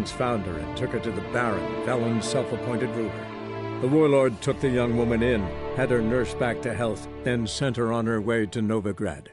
Velen's founder and took her to the Baron, Velen's self-appointed ruler. The warlord took the young woman in, had her nursed back to health, then sent her on her way to Novigrad.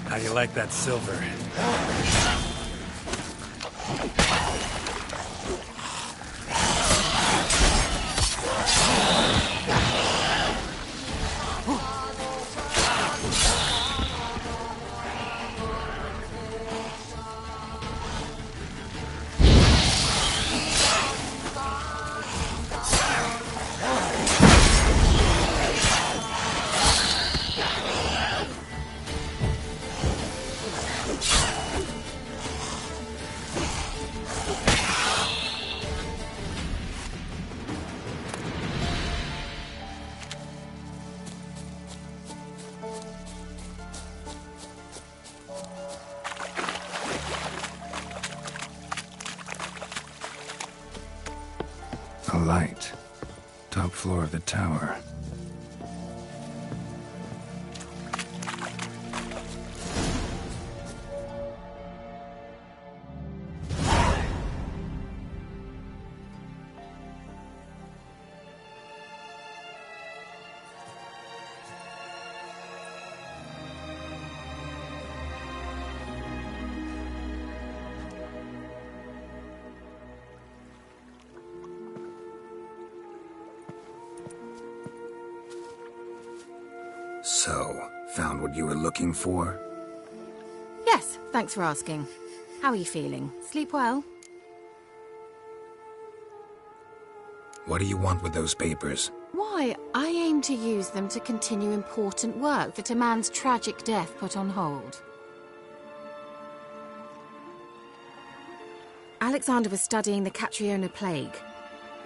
How do you like that silver? A light. Top floor of the tower. found what you were looking for? Yes, thanks for asking. How are you feeling? Sleep well? What do you want with those papers? Why, I aim to use them to continue important work that a man's tragic death put on hold. Alexander was studying the Catriona plague.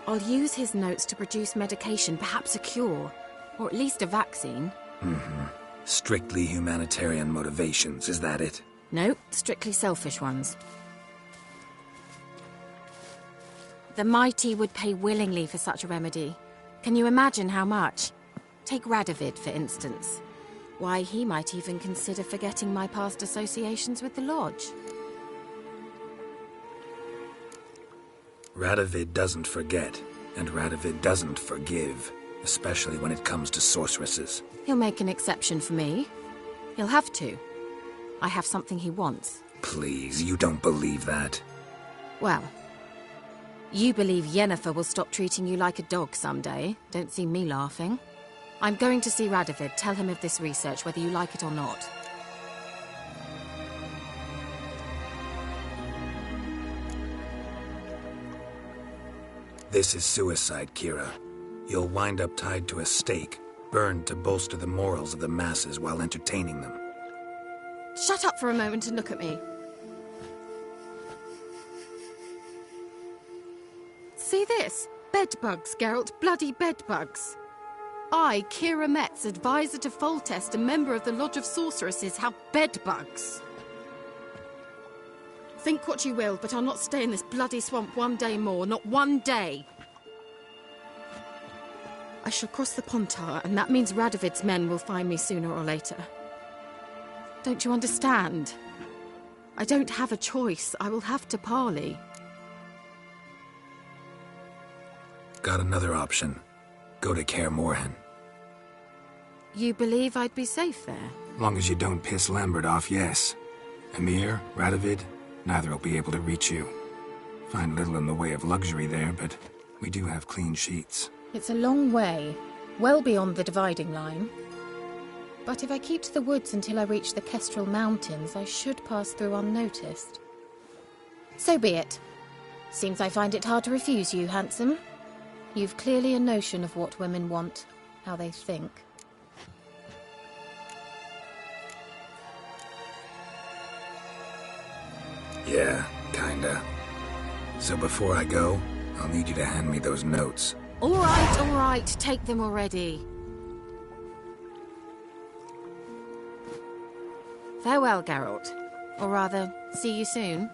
I'll use his notes to produce medication, perhaps a cure, or at least a vaccine. Strictly humanitarian motivations, is that it? No, strictly selfish ones. The mighty would pay willingly for such a remedy. Can you imagine how much? Take Radovid, for instance. Why, he might even consider forgetting my past associations with the Lodge. Radovid doesn't forget, and Radovid doesn't forgive, especially when it comes to sorceresses. He'll make an exception for me. He'll have to. I have something he wants. Please, you don't believe that. Well, you believe Yennefer will stop treating you like a dog someday. Don't see me laughing. I'm going to see Radovid, tell him of this research, whether you like it or not. This is suicide, Kira. You'll wind up tied to a stake, burned to bolster the morals of the masses while entertaining them. Shut up for a moment and look at me. See this? Bedbugs, Geralt. Bloody bedbugs. I, Kira Metz, advisor to Foltest, a member of the Lodge of Sorceresses, have bedbugs. Think what you will, but I'll not stay in this bloody swamp one day more. Not one day. I shall cross the Pontar, and that means Radovid's men will find me sooner or later. Don't you understand? I don't have a choice. I will have to parley. Got another option. Go to Kaer Morhen. You believe I'd be safe there? Long as you don't piss Lambert off, yes. Emhyr, Radovid, neither will be able to reach you. Find little in the way of luxury there, but we do have clean sheets. It's a long way, well beyond the dividing line. But if I keep to the woods until I reach the Kestrel Mountains, I should pass through unnoticed. So be it. Seems I find it hard to refuse you, handsome. You've clearly a notion of what women want, how they think. Yeah, kinda. So before I go, I'll need you to hand me those notes. All right, take them already. Farewell, Geralt. Or rather, see you soon.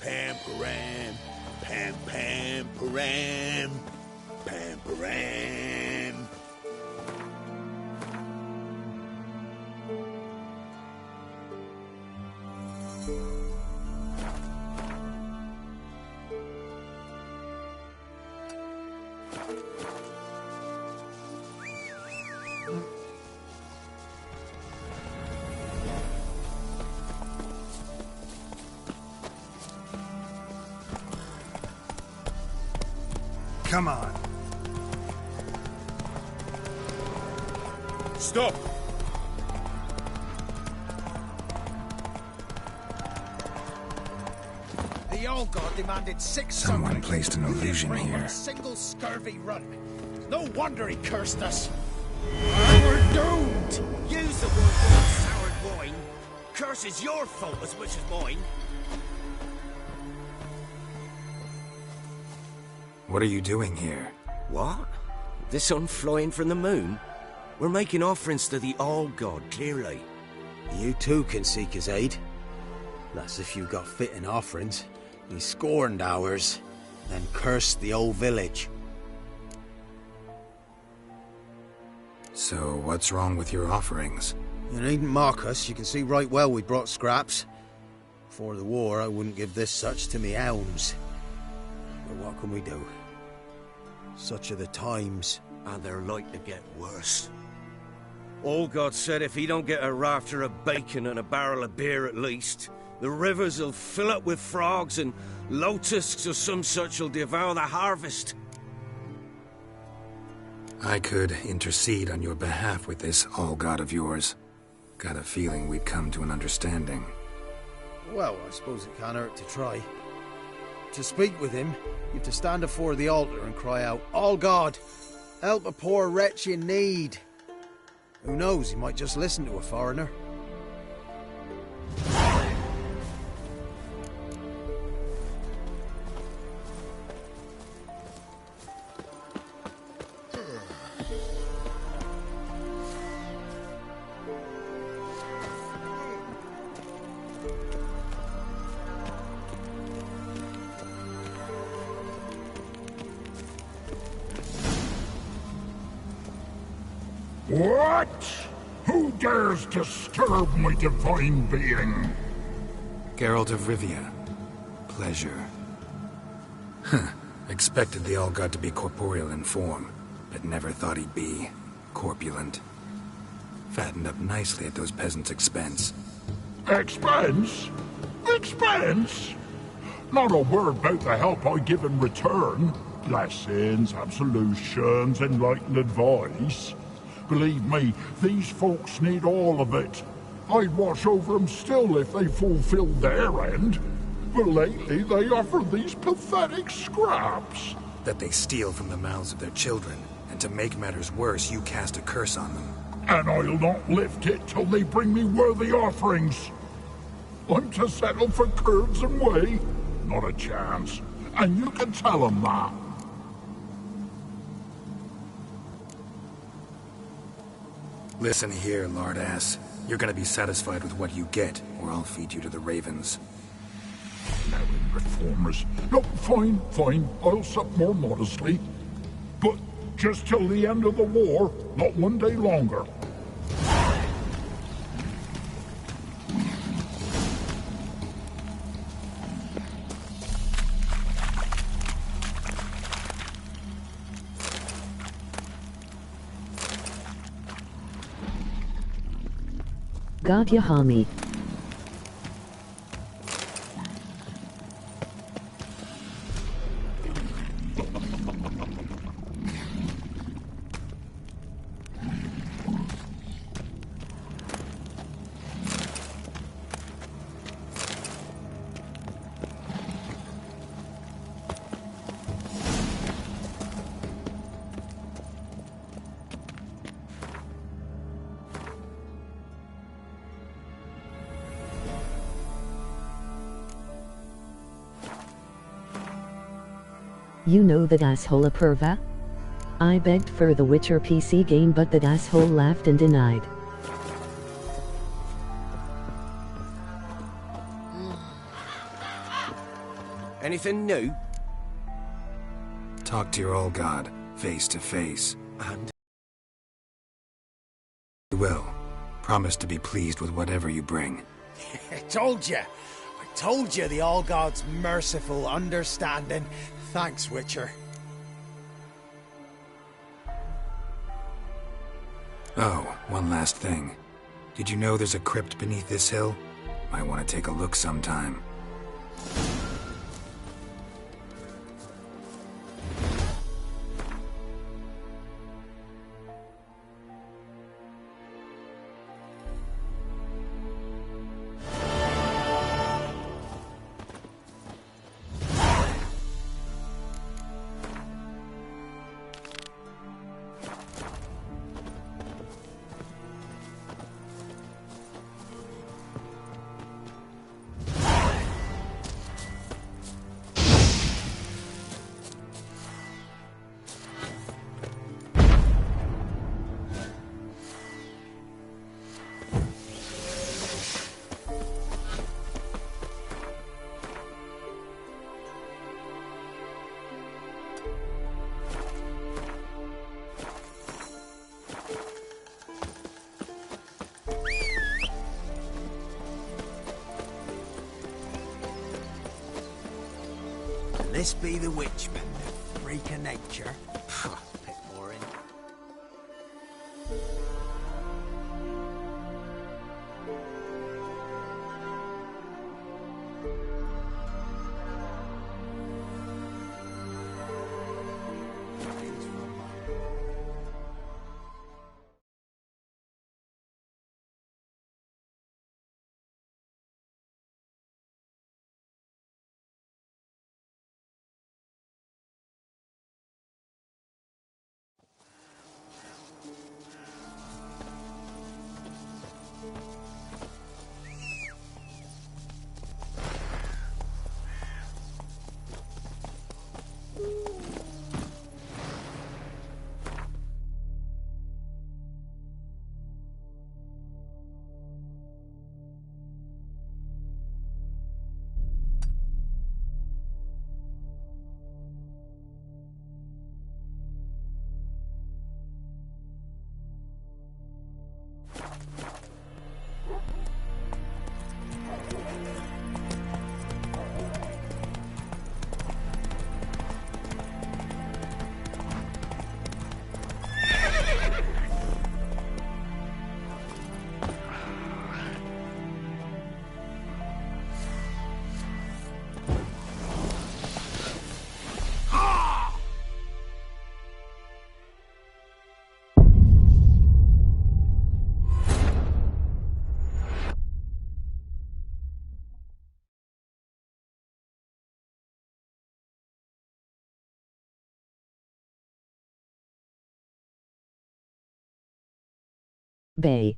Pam-param, pam-pam-param, pam-param. Come on. Stop! The All God demanded 6 Someone something. placed an You didn't illusion bring but here. a single scurvy run. No wonder he cursed us. And we're doomed. Use the word soured wine. Curse is your fault as much as mine. What are you doing here? What? The sun flying from the moon? We're making offerings to the All God, clearly. You too can seek his aid. That's if you've got fitting offerings. He scorned ours, then cursed the old village. So, what's wrong with your offerings? You needn't mock us, you can see right well we brought scraps. Before the war, I wouldn't give this such to me elms. But what can we do? Such are the times. And they're like to get worse. All God said if he don't get a rafter of bacon and a barrel of beer at least, the rivers will fill up with frogs and locusts or some such will devour the harvest. I could intercede on your behalf with this all-god of yours. Got a feeling we'd come to an understanding. Well, I suppose it can't hurt to try. To speak with him, you have to stand before the altar and cry out, All God, help a poor wretch in need. Who knows, he might just listen to a foreigner. What? Who dares disturb my divine being? Geralt of Rivia. Pleasure. Expected the all-god to be corporeal in form, but never thought he'd be corpulent. Fattened up nicely at those peasants' expense. Expense? Expense? Not a word about the help I give in return. Blessings, absolutions, enlightened advice. Believe me, these folks need all of it. I'd watch over them still if they fulfilled their end. But lately they offer these pathetic scraps. That they steal from the mouths of their children, and to make matters worse, you cast a curse on them. And I'll not lift it till they bring me worthy offerings. I'm to settle for curds and whey? Not a chance. And you can tell them that. Listen here, lardass. You're gonna be satisfied with what you get, or I'll feed you to the ravens. Now, reformers. No, fine, fine. I'll sup more modestly. But just till the end of the war, not one day longer. God Yahami. You know that asshole Apurva? I begged for the Witcher PC game but that asshole laughed and denied. Anything new? Talk to your all-god, face to face. And? You will. Promise to be pleased with whatever you bring. I told you the All God's merciful, understanding. Thanks, Witcher. Oh, one last thing. Did you know there's a crypt beneath this hill? Might want to take a look sometime. This be the Witchman, the freak of nature. Bit boring. Bay.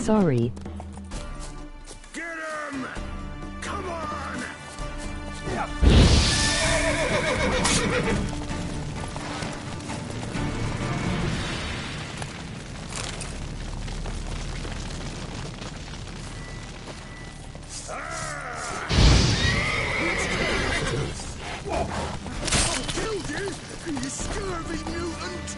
Sorry. Get him! Come on! Killed you, you scurvy mutant!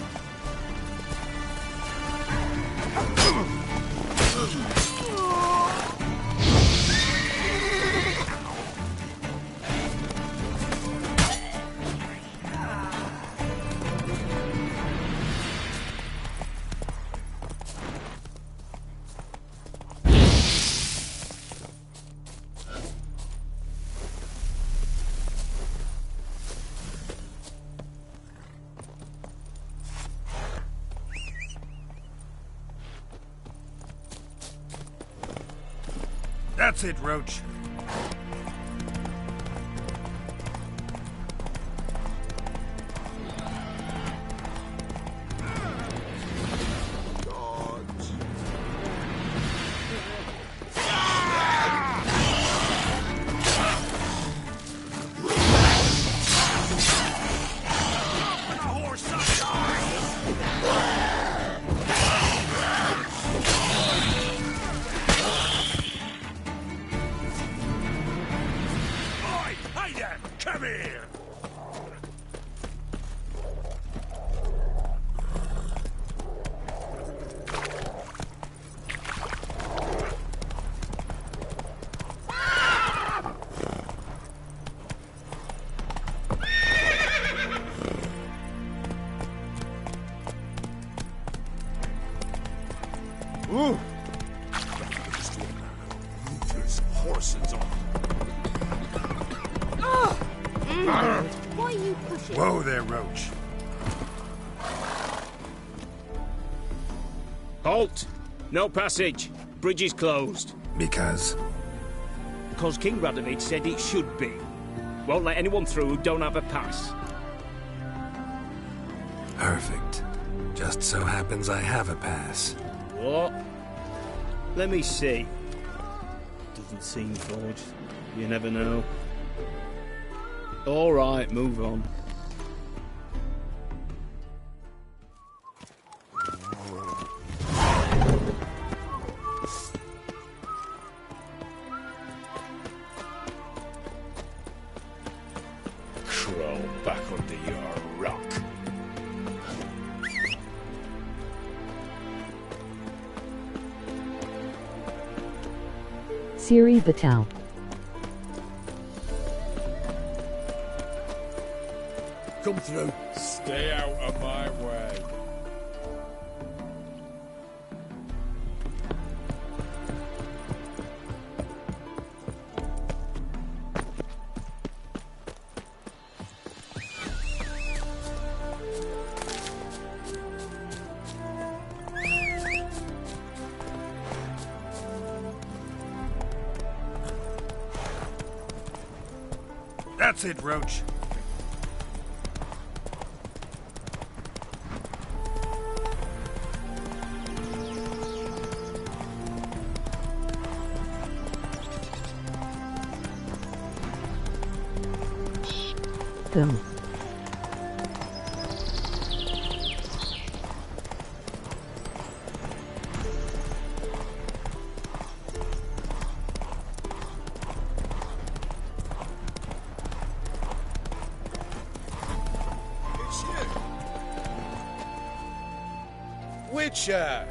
That's it, Roach. Come here! Ooh! There's horses on. Why are you pushing? Whoa there, Roach. Halt! No passage. Bridge is closed. Because? Because King Radovid said it should be. Won't let anyone through who don't have a pass. Perfect. Just so happens I have a pass. What? Let me see. Doesn't seem forged. You never know. All right, move on. Crawl back under your rock. Siri Batal. Come through. Stay out of my way. That's it, Roach. Them. Witcher!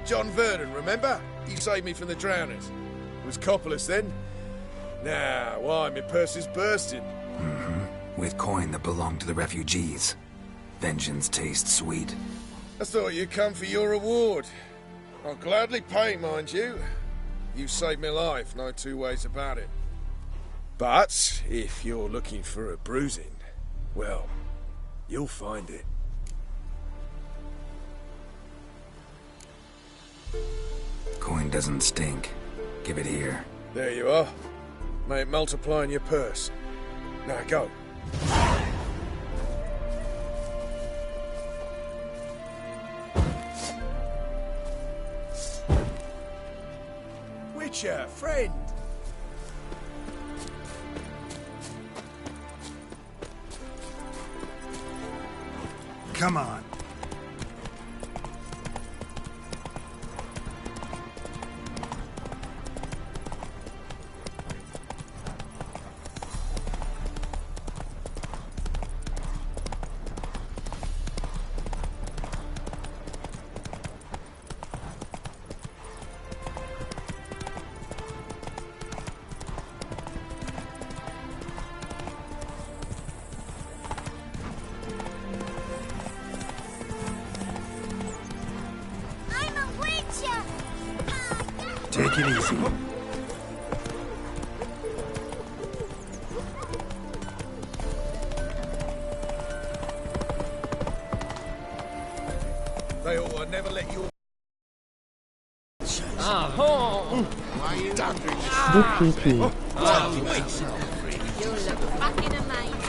John Vernon, remember? You saved me from the drowners. It was Coppolis then. Now, why, my purse is bursting. With coin that belonged to the refugees. Vengeance tastes sweet. I thought you'd come for your reward. I'll gladly pay, mind you. You saved my life, no two ways about it. But, if you're looking for a bruising, well, you'll find it. Coin doesn't stink. Give it here. There you are. May it multiply in your purse. Now go. Witcher, friend. Come on. Take it easy. They ought to never let you... Good PP. You look fucking amazing.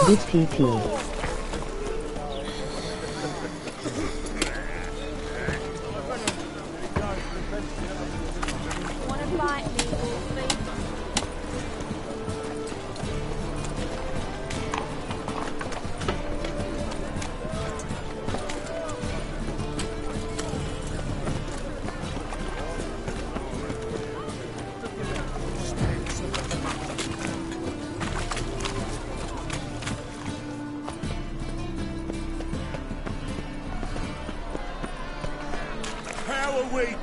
Good PP. Wanna fight me, Wolfie? How are we?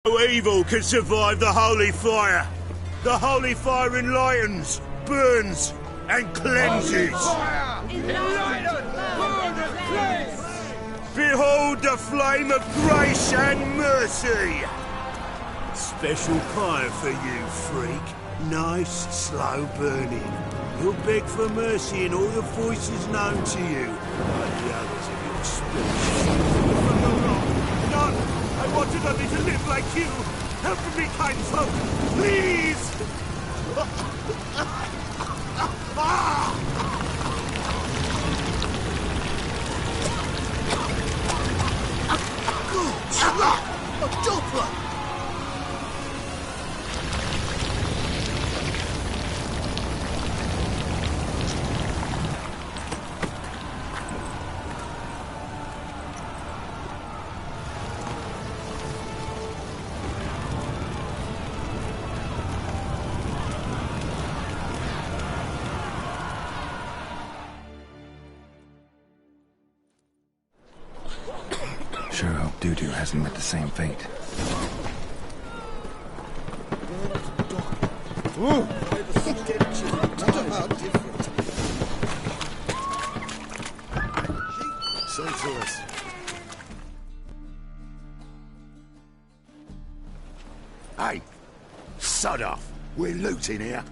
No evil can survive the holy fire. The holy fire enlightens, burns, and cleanses. Behold the flame of grace and mercy. Special fire for you, freak. Nice, slow burning. You'll beg for mercy in all the voices known to you, like the others of your species. None! I wanted only to live like you! Help me, kind folk! Please! A Doppler! Sure hope Dudu hasn't met the same fate. Say to us. Hey, sod off. We're looting here.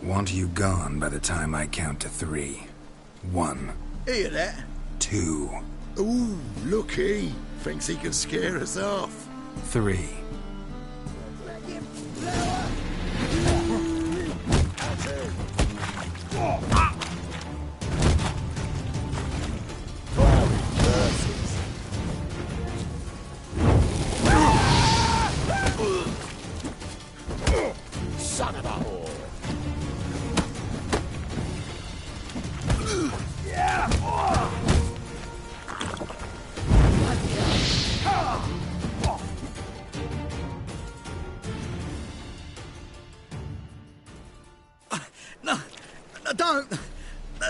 Want you gone by the time I count to 3. 1. Hear that? 2. Ooh, looky. Thinks he can scare us off. 3. Son of a whore.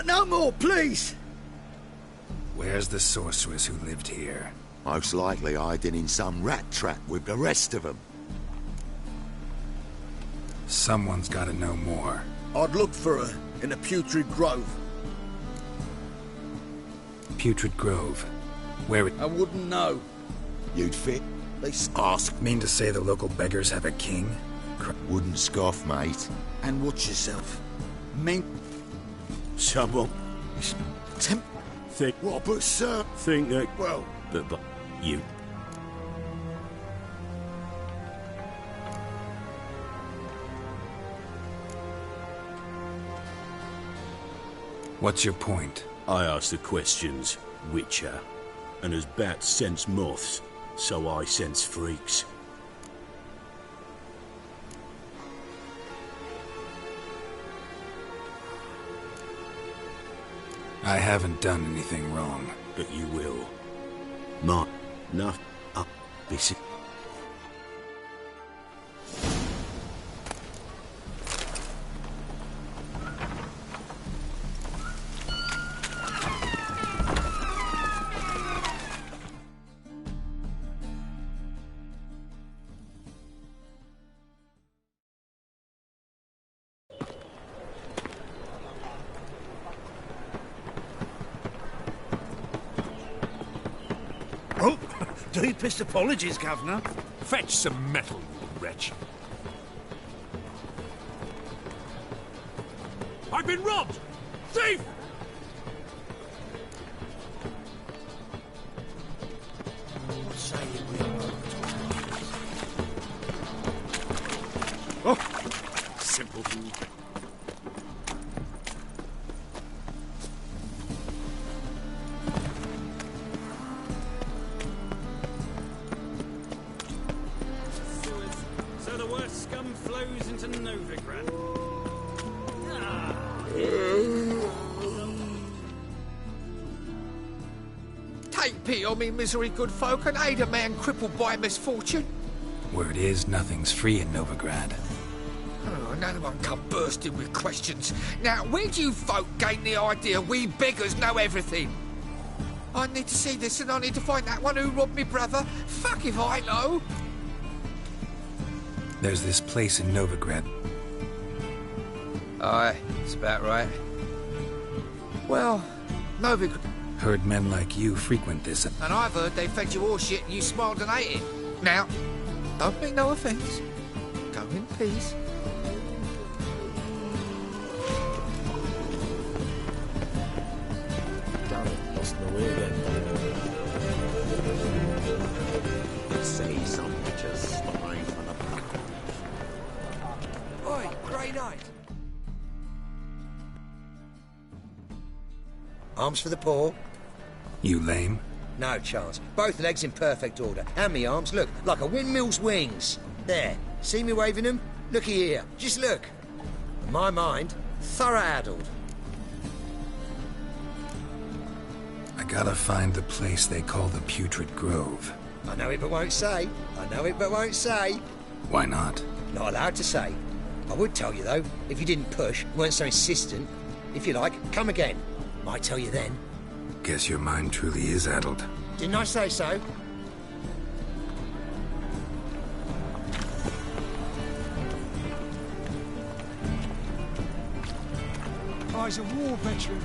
No more, please! Where's the sorceress who lived here? Most likely hiding in some rat trap with the rest of them. Someone's gotta know more. I'd look for her in the Putrid Grove. Putrid Grove. Where it... I wouldn't know. You'd fit? They ask. Mean to say the local beggars have a king? Wouldn't scoff, mate. And watch yourself. Someone... Think... What, but sir... Think that... Well... But you... What's your point? I ask the questions, Witcher. And as bats sense moths, so I sense freaks. I haven't done anything wrong. But you will. My... Not... Up... Busy. Deepest apologies, Governor. Fetch some metal, you wretch. I've been robbed! Thief! What say we Oh, simple. take pity on me misery, good folk, and aid a man crippled by misfortune. Word is, nothing's free in Novigrad. Oh, another one come bursting with questions. Now, where do you folk gain the idea we beggars know everything? I need to see this and I need to find that one who robbed me brother. Fuck if I know. There's this place in Novigrad. Aye, it's about right. Well, Novigrad... Heard men like you frequent this. And I've heard they fed you all shit and you smiled and ate it. Now, don't make no offence. Go in peace. Damn it, lost my way again. Say some bitches spy for the back. Oi, Grey Knight. Arms for the poor. You lame? No chance. Both legs in perfect order. And me arms, look, like a windmill's wings. There. See me waving them? Looky here. Just look. In my mind, thorough addled. I gotta find the place they call the Putrid Grove. I know it but won't say. I know it but won't say. Why not? Not allowed to say. I would tell you, though, if you didn't push, weren't so insistent. If you like, come again. Might tell you then. Guess your mind truly is addled. Didn't I say so? Oh, he's a war veteran.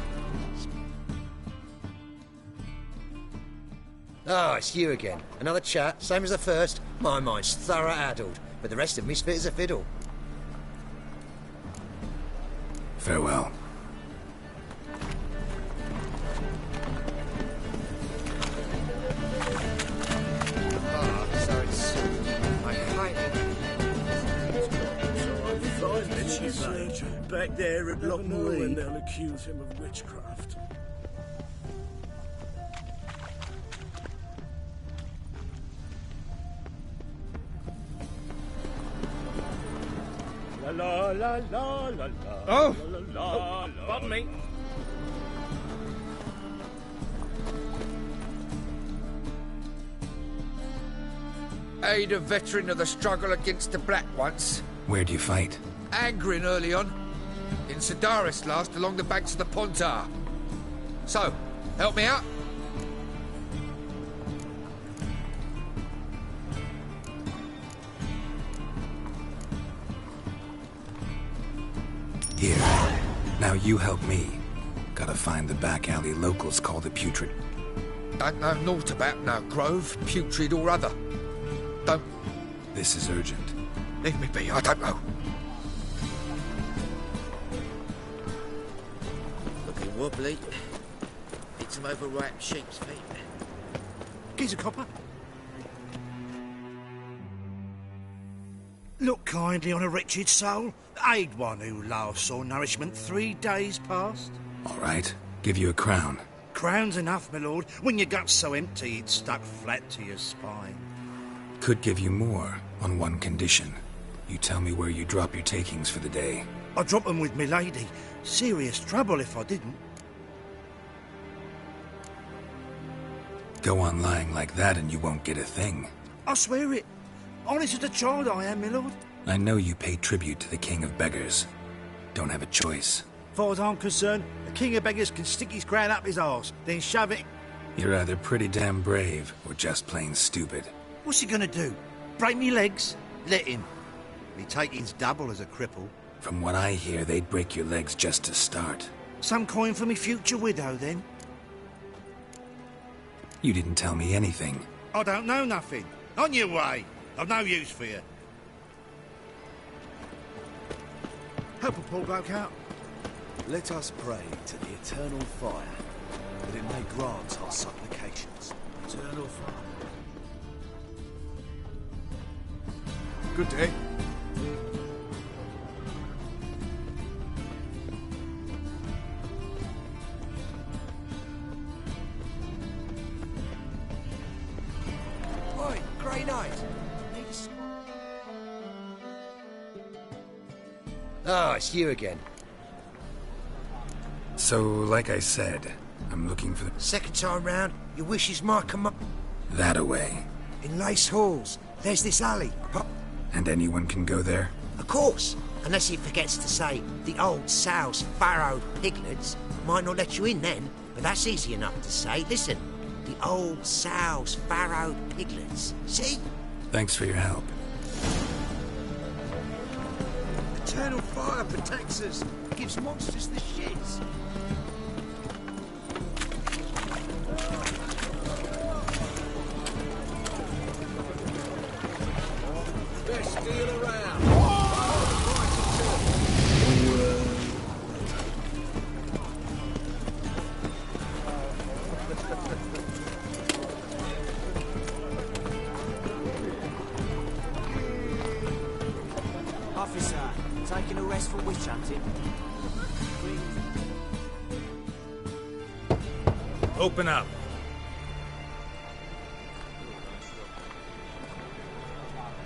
Oh, it's you again. Another chat, same as the first. My mind's thorough addled, but the rest of me's fit as a fiddle. Farewell. Back there at Never know when Lockmuir. they'll accuse him of witchcraft. La la la la la la. Oh! La, la, la, Pardon me. Aid a veteran of the struggle against the Black once. Where'd you fight? Angrin early on. In Sedaris last, along the banks of the Pontar. So, help me out? Here. Now you help me. Gotta find the back alley locals call the Putrid. Don't know naught about no grove, putrid or other. Don't... This is urgent. Leave me be, I don't know. Looking wobbly. Need some overripe sheep's feet. Here's a copper. Look kindly on a wretched soul. Aid one who loves sore nourishment 3 days past. All right. Give you a crown. Crown's enough, my lord, when your gut's so empty it's stuck flat to your spine. Could give you more, on one condition. You tell me where you drop your takings for the day. I'd drop them with me lady. Serious trouble if I didn't. Go on lying like that and you won't get a thing. I swear it. Honest as a child I am, my lord. I know you pay tribute to the King of Beggars. Don't have a choice. Far as I'm concerned, the king of beggars can stick his crown up his arse, then shove it... You're either pretty damn brave, or just plain stupid. What's he gonna do? Break me legs? Let him. Me taking's double as a cripple. From what I hear, they'd break your legs just to start. Some coin for me future widow, then? You didn't tell me anything. I don't know nothing. On your way. I've no use for you. Help a poor bloke out. Let us pray to the eternal fire, that it may grant our supplications. Eternal fire. Good day. Oi, Grey Knight. Ah, it's you again. So, like I said, I'm looking for the... Second time round, your wishes might come up. That-a-way. In Lace Halls, there's this alley. And anyone can go there? Of course, unless he forgets to say the old sow's farrowed piglets. Might not let you in then, but that's easy enough to say. Listen, the old sow's farrowed piglets. See? Thanks for your help. Eternal fire protects us. Gives monsters the shits. Best deal around. Officer, taking a rest from witch hunting. Open up.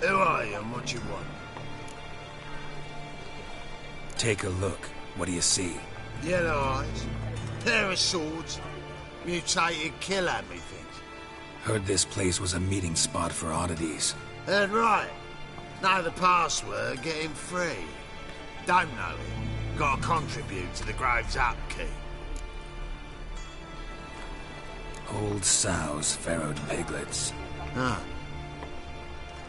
Who are you and what you want? Take a look. What do you see? Yellow eyes, pair of swords, mutated killer, methinks. Heard this place was a meeting spot for oddities. Heard right. Know the password, get him free. Don't know him, gotta contribute to the Grove's upkeep. Old sows, farrowed piglets. Ah.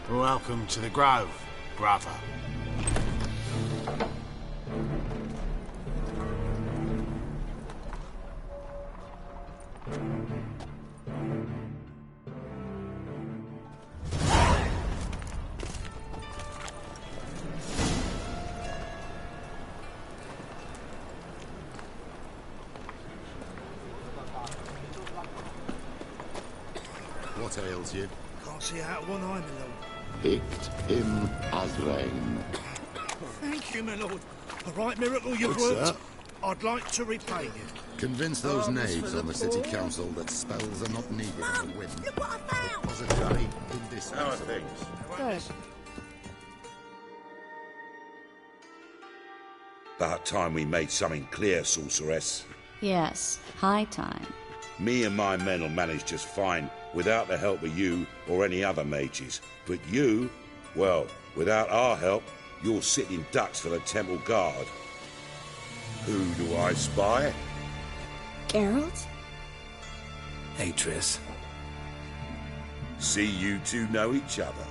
Welcome to the Grove, brother. What ails you? Can't see out one eye, my lord. Picked him as rain. Thank you, my lord. A right miracle you've Good, worked. sir. I'd like to repay you. Convince those Arms knaves for on the the city poor. council that spells are not needed on the whim. Positively indispensable. How are things? Good. About time we made something clear, sorceress. Yes, high time. Me and my men will manage just fine without the help of you or any other mages. But you, well, without our help, you're sitting ducks for the temple guard. Who do I spy? Geralt? Hey, Triss. See you two know each other.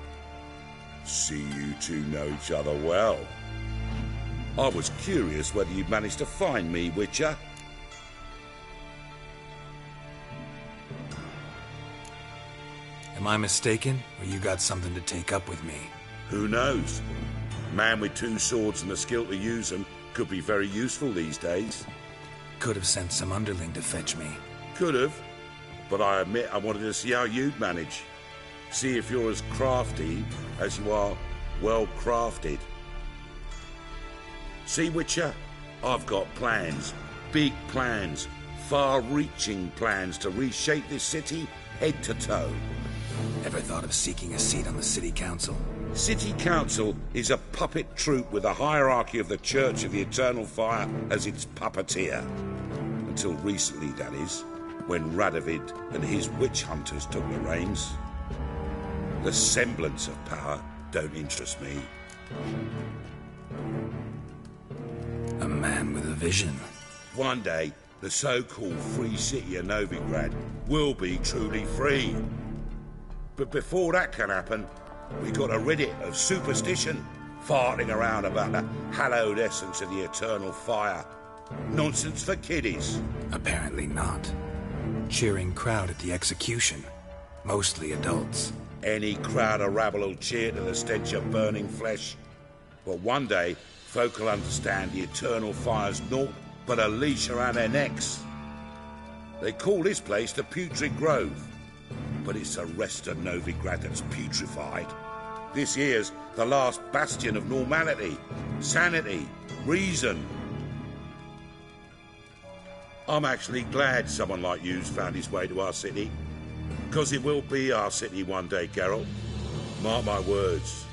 See you two know each other well. I was curious whether you'd managed to find me, Witcher. Am I mistaken, or you got something to take up with me? Who knows? A man with two swords and the skill to use them could be very useful these days. Could have sent some underling to fetch me. Could have, but I admit I wanted to see how you'd manage. See if you're as crafty as you are well-crafted. See, Witcher, I've got plans, big plans, far-reaching plans to reshape this city head to toe. Ever thought of seeking a seat on the city council? City Council is a puppet troupe with the hierarchy of the Church of the Eternal Fire as its puppeteer. Until recently, that is, when Radovid and his witch hunters took the reins. The semblance of power don't interest me. A man with a vision. One day, the so-called free city of Novigrad will be truly free. But before that can happen, we got a rid of superstition, farting around about the hallowed essence of the eternal fire. Nonsense for kiddies. Apparently not. Cheering crowd at the execution. Mostly adults. Any crowd of rabble will cheer to the stench of burning flesh. But one day, folk will understand the eternal fire's naught but a leash around their necks. They call this place the Putrid Grove, but it's the rest of Novigrad that's putrefied. This here's the last bastion of normality, sanity, reason. I'm actually glad someone like you's found his way to our city, because it will be our city one day, Geralt. Mark my words.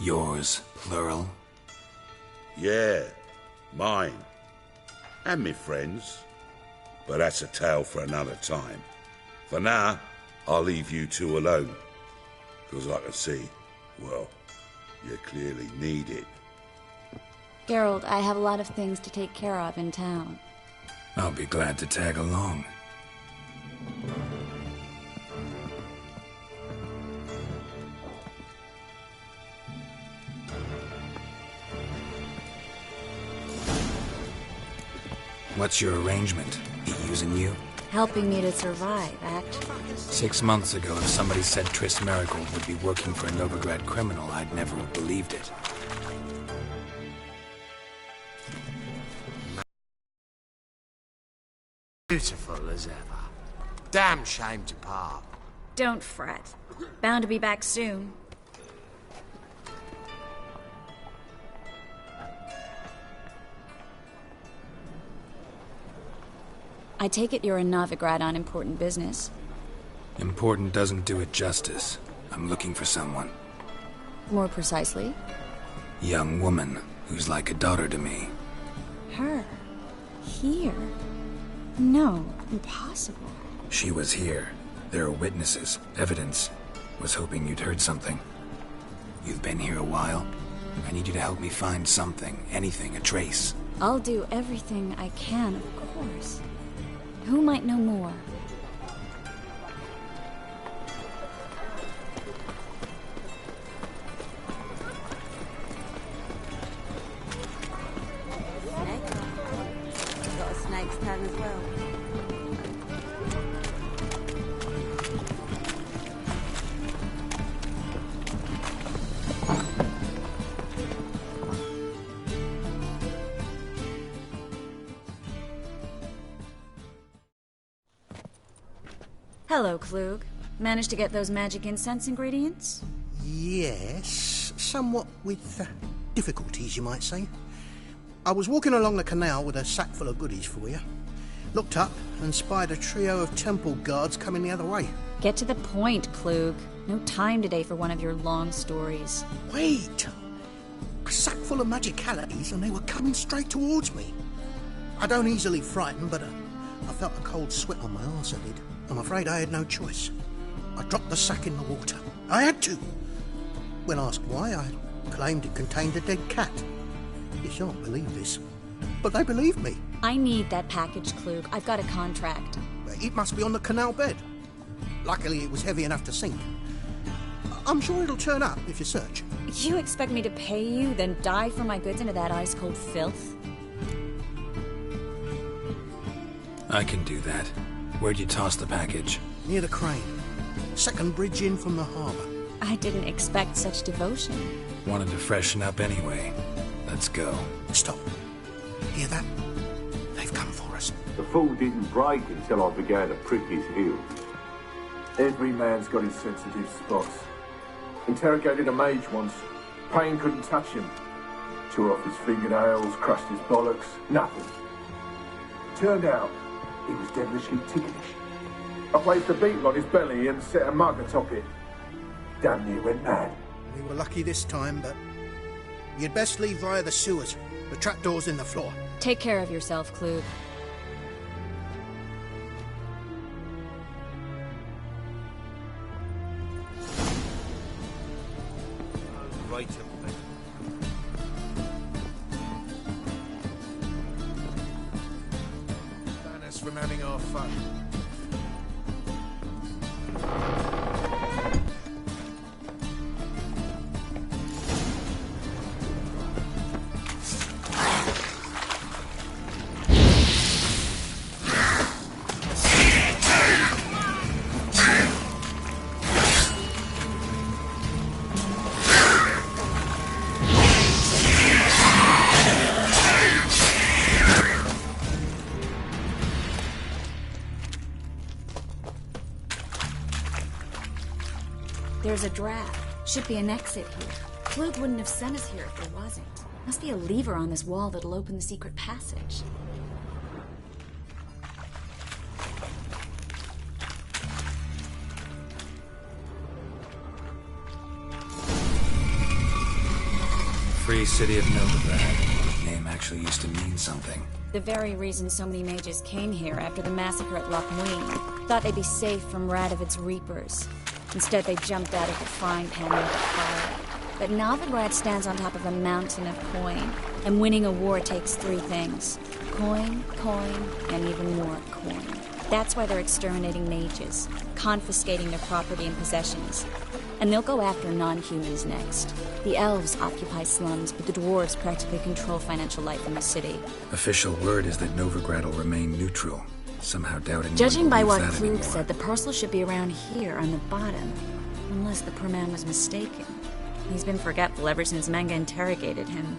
Yours, plural? Yeah, mine. And me friends. But that's a tale for another time. For now, I'll leave you two alone. Because I can see, well, you clearly need it. Geralt, I have a lot of things to take care of in town. I'll be glad to tag along. What's your arrangement? He using you? Helping me to survive, Act. 6 months ago, if somebody said Triss Merigold would be working for a Novigrad criminal, I'd never have believed it. Beautiful as ever. Damn shame to part. Don't fret. Bound to be back soon. I take it you're in Novigrad on important business. Important doesn't do it justice. I'm looking for someone. More precisely? Young woman who's like a daughter to me. Her? Here? No, impossible. She was here. There are witnesses, evidence. Was hoping you'd heard something. You've been here a while. I need you to help me find something, anything, a trace. I'll do everything I can, of course. Who might know more? Got a snake's tongue as well. Hello, Klug. Managed to get those magic incense ingredients? Yes, somewhat with difficulties, you might say. I was walking along the canal with a sack full of goodies for you. Looked up and spied a trio of temple guards coming the other way. Get to the point, Klug. No time today for one of your long stories. Wait! A sack full of magicalities and they were coming straight towards me. I don't easily frighten, but I felt a cold sweat on my arse, I did. I'm afraid I had no choice. I dropped the sack in the water. I had to. When asked why, I claimed it contained a dead cat. You shan't believe this, but they believed me. I need that package, Klug. I've got a contract. It must be on the canal bed. Luckily, it was heavy enough to sink. I'm sure it'll turn up if you search. You expect me to pay you, then dive for my goods into that ice-cold filth? I can do that. Where'd you toss the package? Near the crane. Second bridge in from the harbour. I didn't expect such devotion. Wanted to freshen up anyway. Let's go. Stop. Hear that? They've come for us. The fall didn't break until I began to prick his heels. Every man's got his sensitive spots. Interrogated a mage once. Pain couldn't touch him. Tore off his fingernails, crushed his bollocks, nothing. Turned out, he was devilishly ticklish. I placed a beetle on his belly and set a mug atop it. Damn near went mad. We were lucky this time, but you'd best leave via the sewers. The trapdoor's in the floor. Take care of yourself, Klug. Right. Ban us from having our fun. There's a draft. Should be an exit here. Klug wouldn't have sent us here if there wasn't. Must be a lever on this wall that'll open the secret passage. Free City of Novigrad. Name actually used to mean something. The very reason so many mages came here after the massacre at Loch Muin. Thought they'd be safe from Radovid's reapers. Instead, they jumped out of the frying pan into fire. But Novigrad stands on top of a mountain of coin, and winning a war takes 3 things. Coin, coin, and even more coin. That's why they're exterminating mages, confiscating their property and possessions. And they'll go after non-humans next. The elves occupy slums, but the dwarves practically control financial life in the city. Official word is that Novigrad will remain neutral, somehow doubting. Judging by what Klug said, the parcel should be around here on the bottom. Unless the poor man was mistaken. He's been forgetful ever since Manga interrogated him.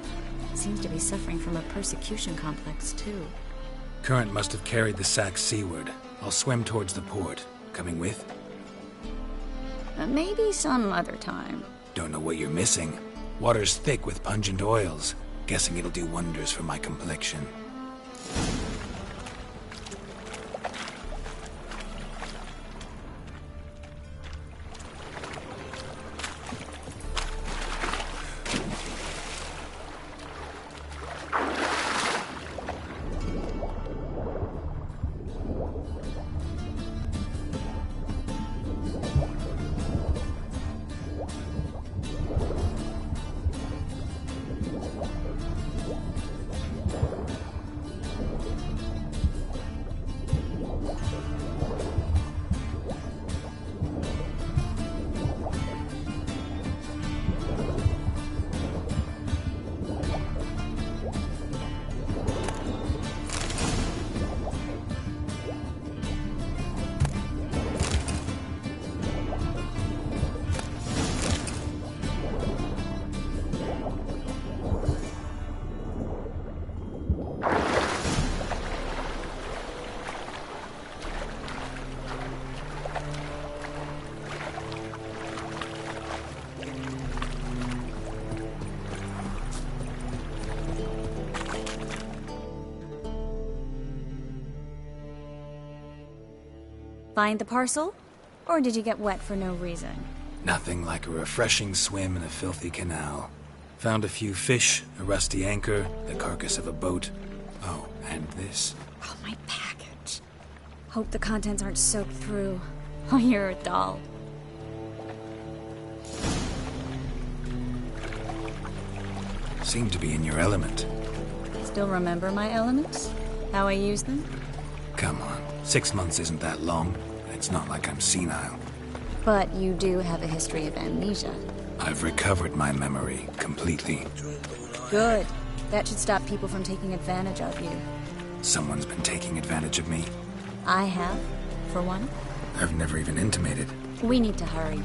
Seems to be suffering from a persecution complex, too. Current must have carried the sack seaward. I'll swim towards the port. Coming with? Maybe some other time. Don't know what you're missing. Water's thick with pungent oils. Guessing it'll do wonders for my complexion. Find the parcel? Or did you get wet for no reason? Nothing like a refreshing swim in a filthy canal. Found a few fish, a rusty anchor, the carcass of a boat. Oh, and this. Oh, my package. Hope the contents aren't soaked through. Oh, you're a doll. Seem to be in your element. Still remember my elements? How I use them? Come on, 6 months isn't that long. It's not like I'm senile. But you do have a history of amnesia. I've recovered my memory completely. Good. That should stop people from taking advantage of you. Someone's been taking advantage of me. I have, for one. I've never even intimated. We need to hurry.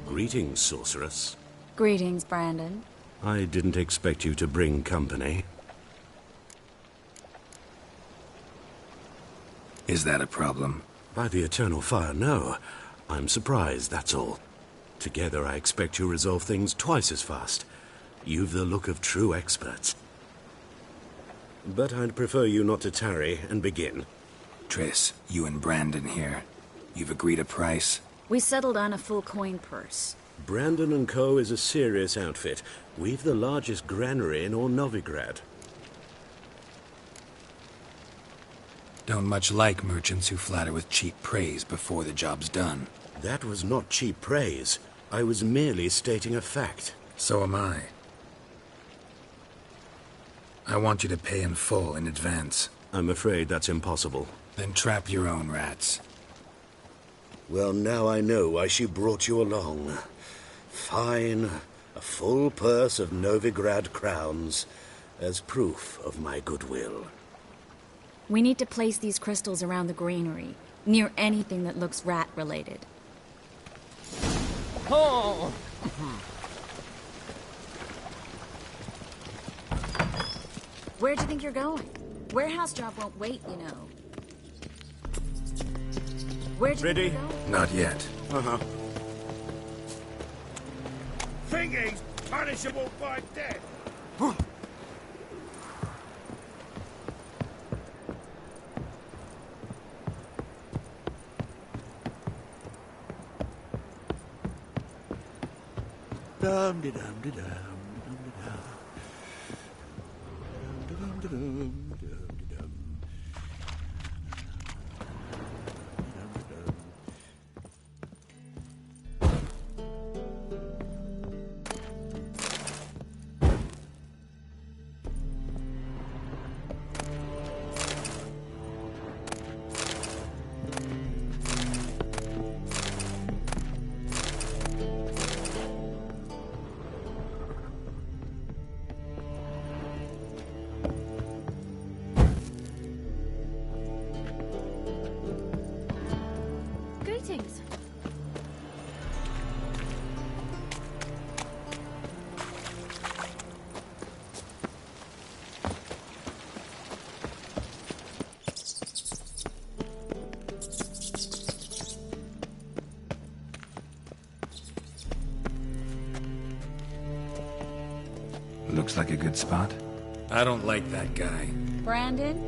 Greetings, sorceress. Greetings, Brandon. I didn't expect you to bring company. Is that a problem? By the eternal fire, no. I'm surprised, that's all. Together, I expect you resolve things twice as fast. You've the look of true experts. But I'd prefer you not to tarry and begin. Triss, you and Brandon here. You've agreed a price? We settled on a full coin purse. Brandon & Co. is a serious outfit. We've the largest granary in all Novigrad. Don't much like merchants who flatter with cheap praise before the job's done. That was not cheap praise. I was merely stating a fact. So am I. I want you to pay in full in advance. I'm afraid that's impossible. Then trap your own rats. Well, now I know why she brought you along. Fine. A full purse of Novigrad crowns as proof of my goodwill. We need to place these crystals around the granary, near anything that looks rat-related. Oh! Where do you think you're going? Warehouse job won't wait, you know. Where do you think you're going? Not yet. Uh-huh. Thingy's punishable by death. Dum-de-dum-de-dum. Greetings. Looks like a good spot. I don't like that guy. Brandon?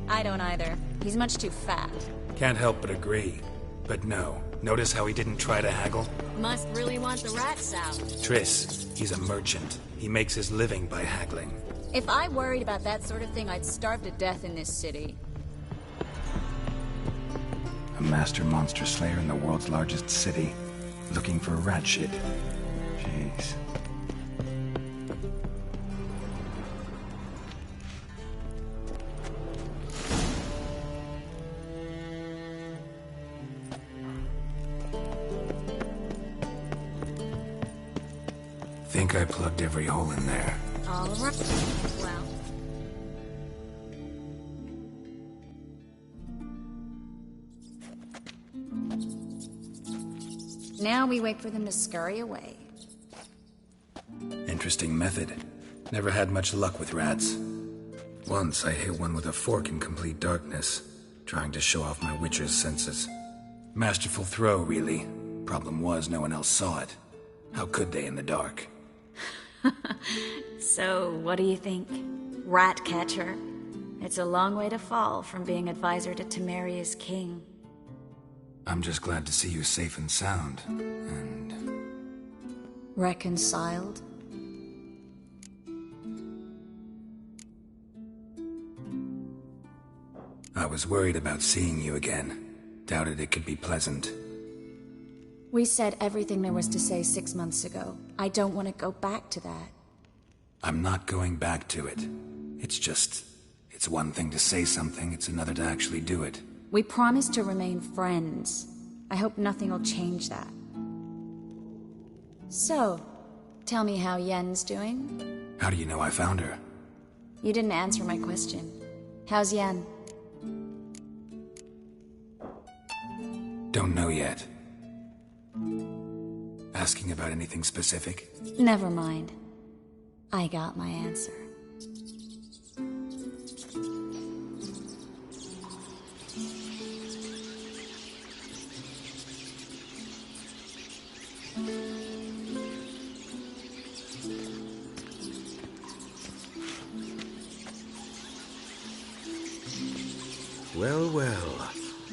I don't either. He's much too fat. Can't help but agree. But no, notice how he didn't try to haggle? Must really want the rats out. Triss, he's a merchant. He makes his living by haggling. If I worried about that sort of thing, I'd starve to death in this city. A master monster slayer in the world's largest city. Looking for rat shit. Jeez. Think I plugged every hole in there. All right. Well. Now we wait for them to scurry away. Interesting method. Never had much luck with rats. Once I hit one with a fork in complete darkness, trying to show off my witcher's senses. Masterful throw, really. Problem was, no one else saw it. How could they in the dark? So, what do you think? Ratcatcher? It's a long way to fall from being advisor to Temeria's king. I'm just glad to see you safe and sound, and... Reconciled? I was worried about seeing you again. Doubted it could be pleasant. We said everything there was to say 6 months ago. I don't want to go back to that. I'm not going back to it. It's one thing to say something, it's another to actually do it. We promised to remain friends. I hope nothing will change that. So, tell me how Yen's doing? How do you know I found her? You didn't answer my question. How's Yen? Don't know yet. Asking about anything specific? Never mind. I got my answer. Well, well.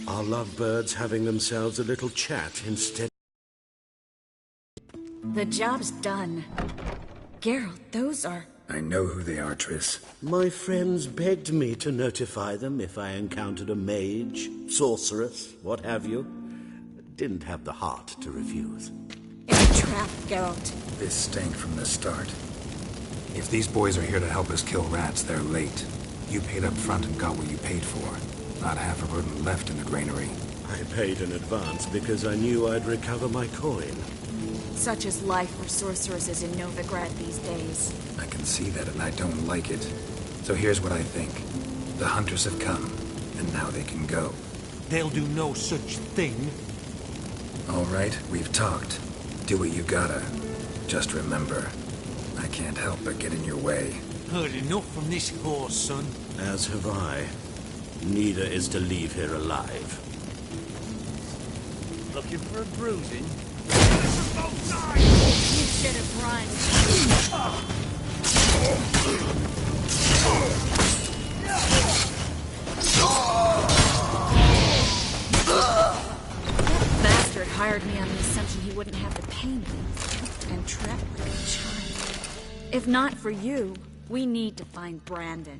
Our lovebirds having themselves a little chat instead. The job's done. Geralt, those are... I know who they are, Triss. My friends begged me to notify them if I encountered a mage, sorceress, what have you. Didn't have the heart to refuse. It's a trap, Geralt. This stank from the start. If these boys are here to help us kill rats, they're late. You paid up front and got what you paid for. Not half a rodent left in the granary. I paid in advance because I knew I'd recover my coin. Such is life for sorceresses in Novigrad these days. I can see that, and I don't like it. So here's what I think. The hunters have come, and now they can go. They'll do no such thing. All right, we've talked. Do what you gotta. Just remember, I can't help but get in your way. Heard enough from this horse, son. As have I. Neither is to leave here alive. Looking for a bruising? You should have run. That bastard hired me on the assumption he wouldn't have to pay me. and trapped like a child. If not for you, we need to find Brandon.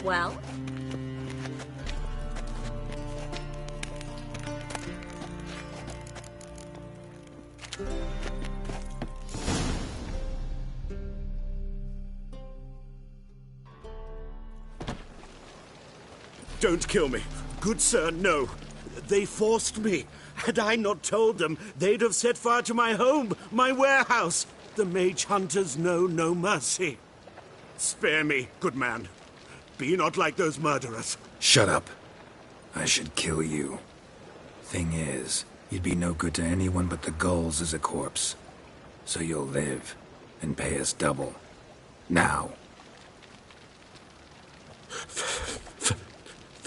Well? Don't kill me. Good sir, no. They forced me. Had I not told them, they'd have set fire to my home, my warehouse. The mage hunters know no mercy. Spare me, good man. Be not like those murderers. Shut up. I should kill you. Thing is, you'd be no good to anyone but the gulls as a corpse. So you'll live, and pay us double. Now.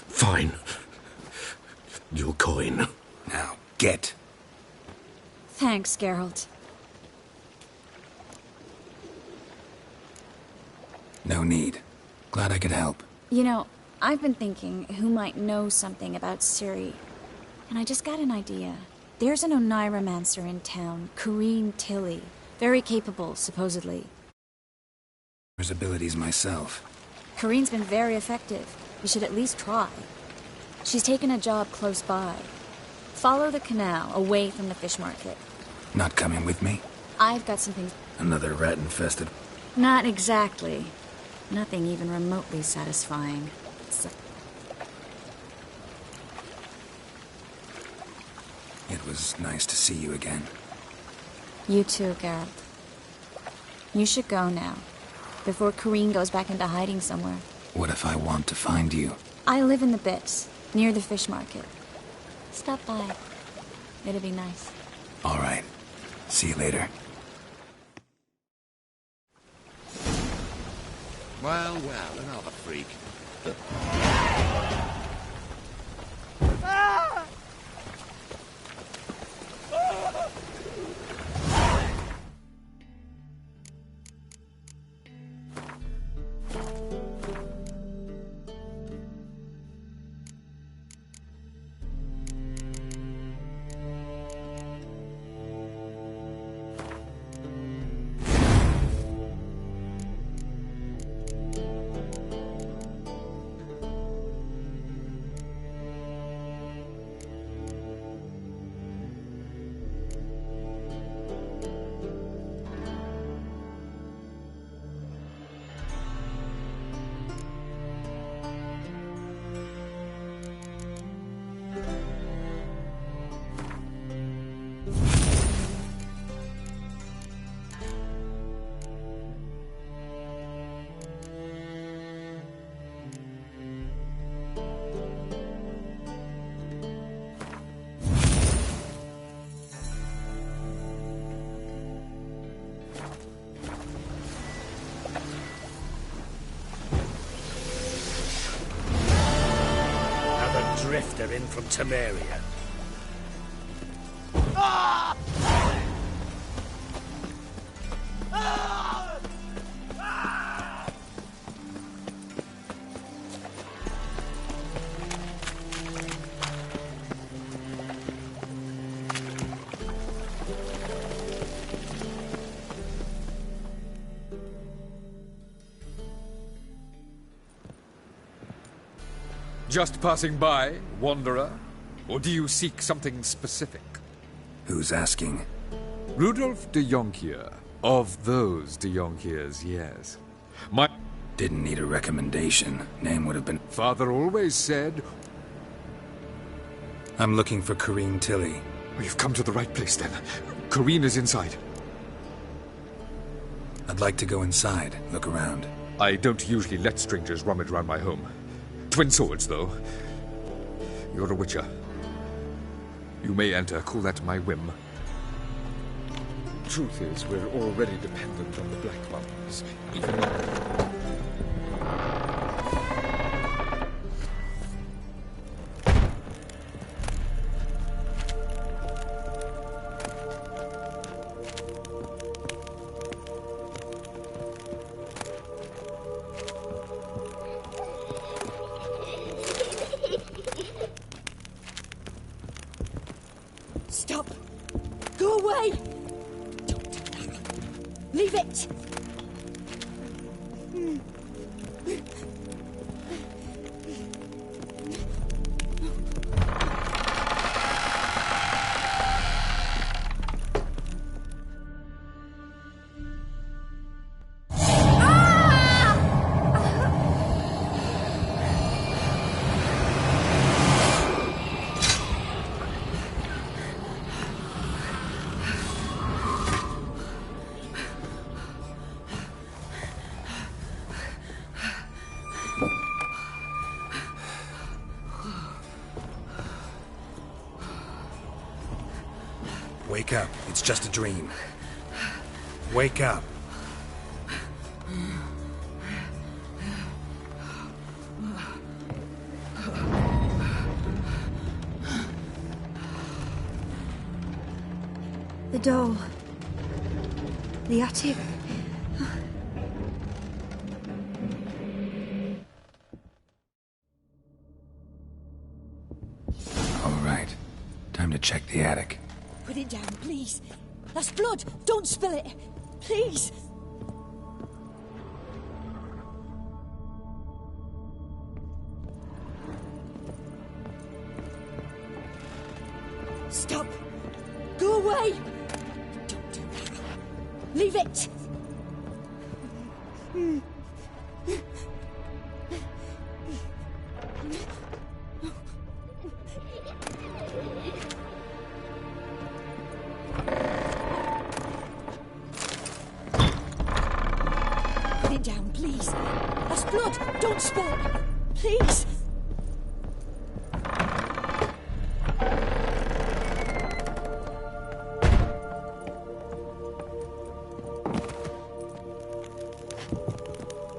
Fine. Your coin. Now, get. Thanks, Geralt. No need. Glad I could help. You know, I've been thinking who might know something about Ciri. And I just got an idea. There's an Oneiromancer in town, Corrine Tilly. Very capable, supposedly. There's abilities myself. Corrine's been very effective. You should at least try. She's taken a job close by. Follow the canal, away from the fish market. Not coming with me? I've got something... Another rat-infested... Not exactly. Nothing even remotely satisfying. It was nice to see you again. You too, Geralt. You should go now, before Corrine goes back into hiding somewhere. What if I want to find you? I live in the Bits, near the fish market. Stop by. It'd be nice. All right. See you later. Well, another freak. sister in from Temeria. Just passing by, wanderer? Or do you seek something specific? Who's asking? Rudolf de Jonkier. Of those de Jonkiers, yes. Didn't need a recommendation. Name would have been... Father always said... I'm looking for Corrine Tilly. We've come to the right place, then. Corrine is inside. I'd like to go inside, look around. I don't usually let strangers rummage around my home. Twin swords, though. You're a witcher. You may enter, call that my whim. Truth is, we're already dependent on the Black Ones. Even... Stop! Go away! Don't do that. Leave it! Wake up. It's just a dream. Wake up. The doll. The attic. All right. Time to check the attic. Put it down, please. That's blood. Don't spill it. Please. Stop. Go away. Don't do that. Leave it. Put it down, please. That's blood. Don't spill it. Please.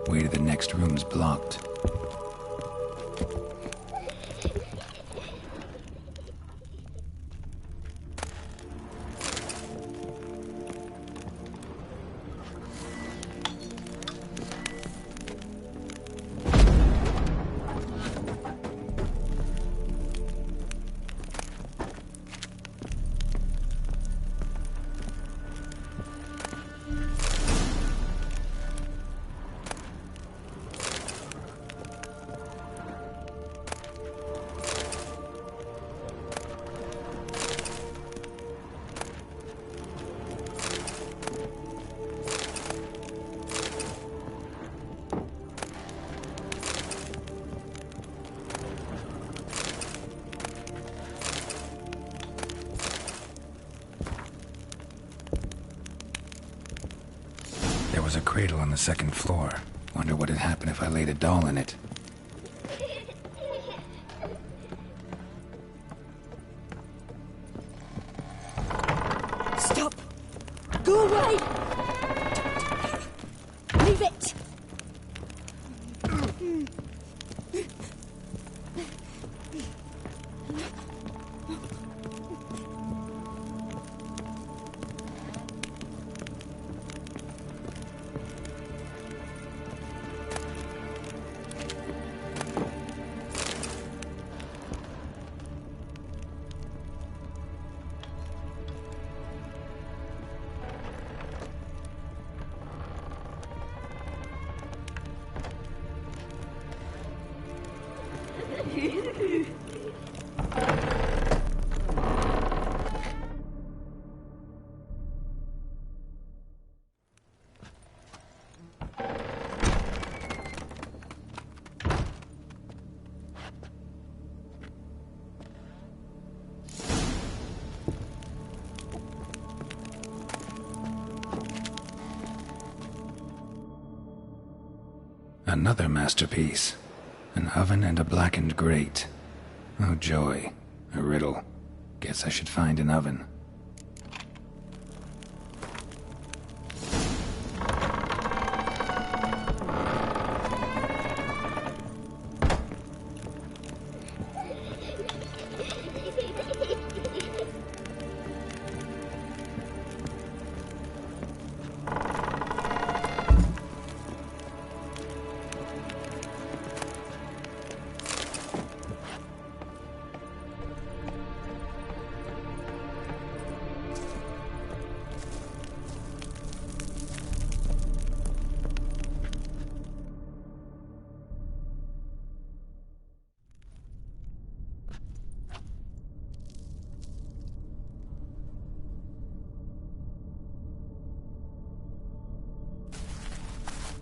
Way to the next room's blocked. There was a cradle on the second floor. Wonder what had happened if I laid a doll in it. Stop. Go away. Leave it. Another masterpiece. An oven and a blackened grate. Oh joy. A riddle. Guess I should find an oven.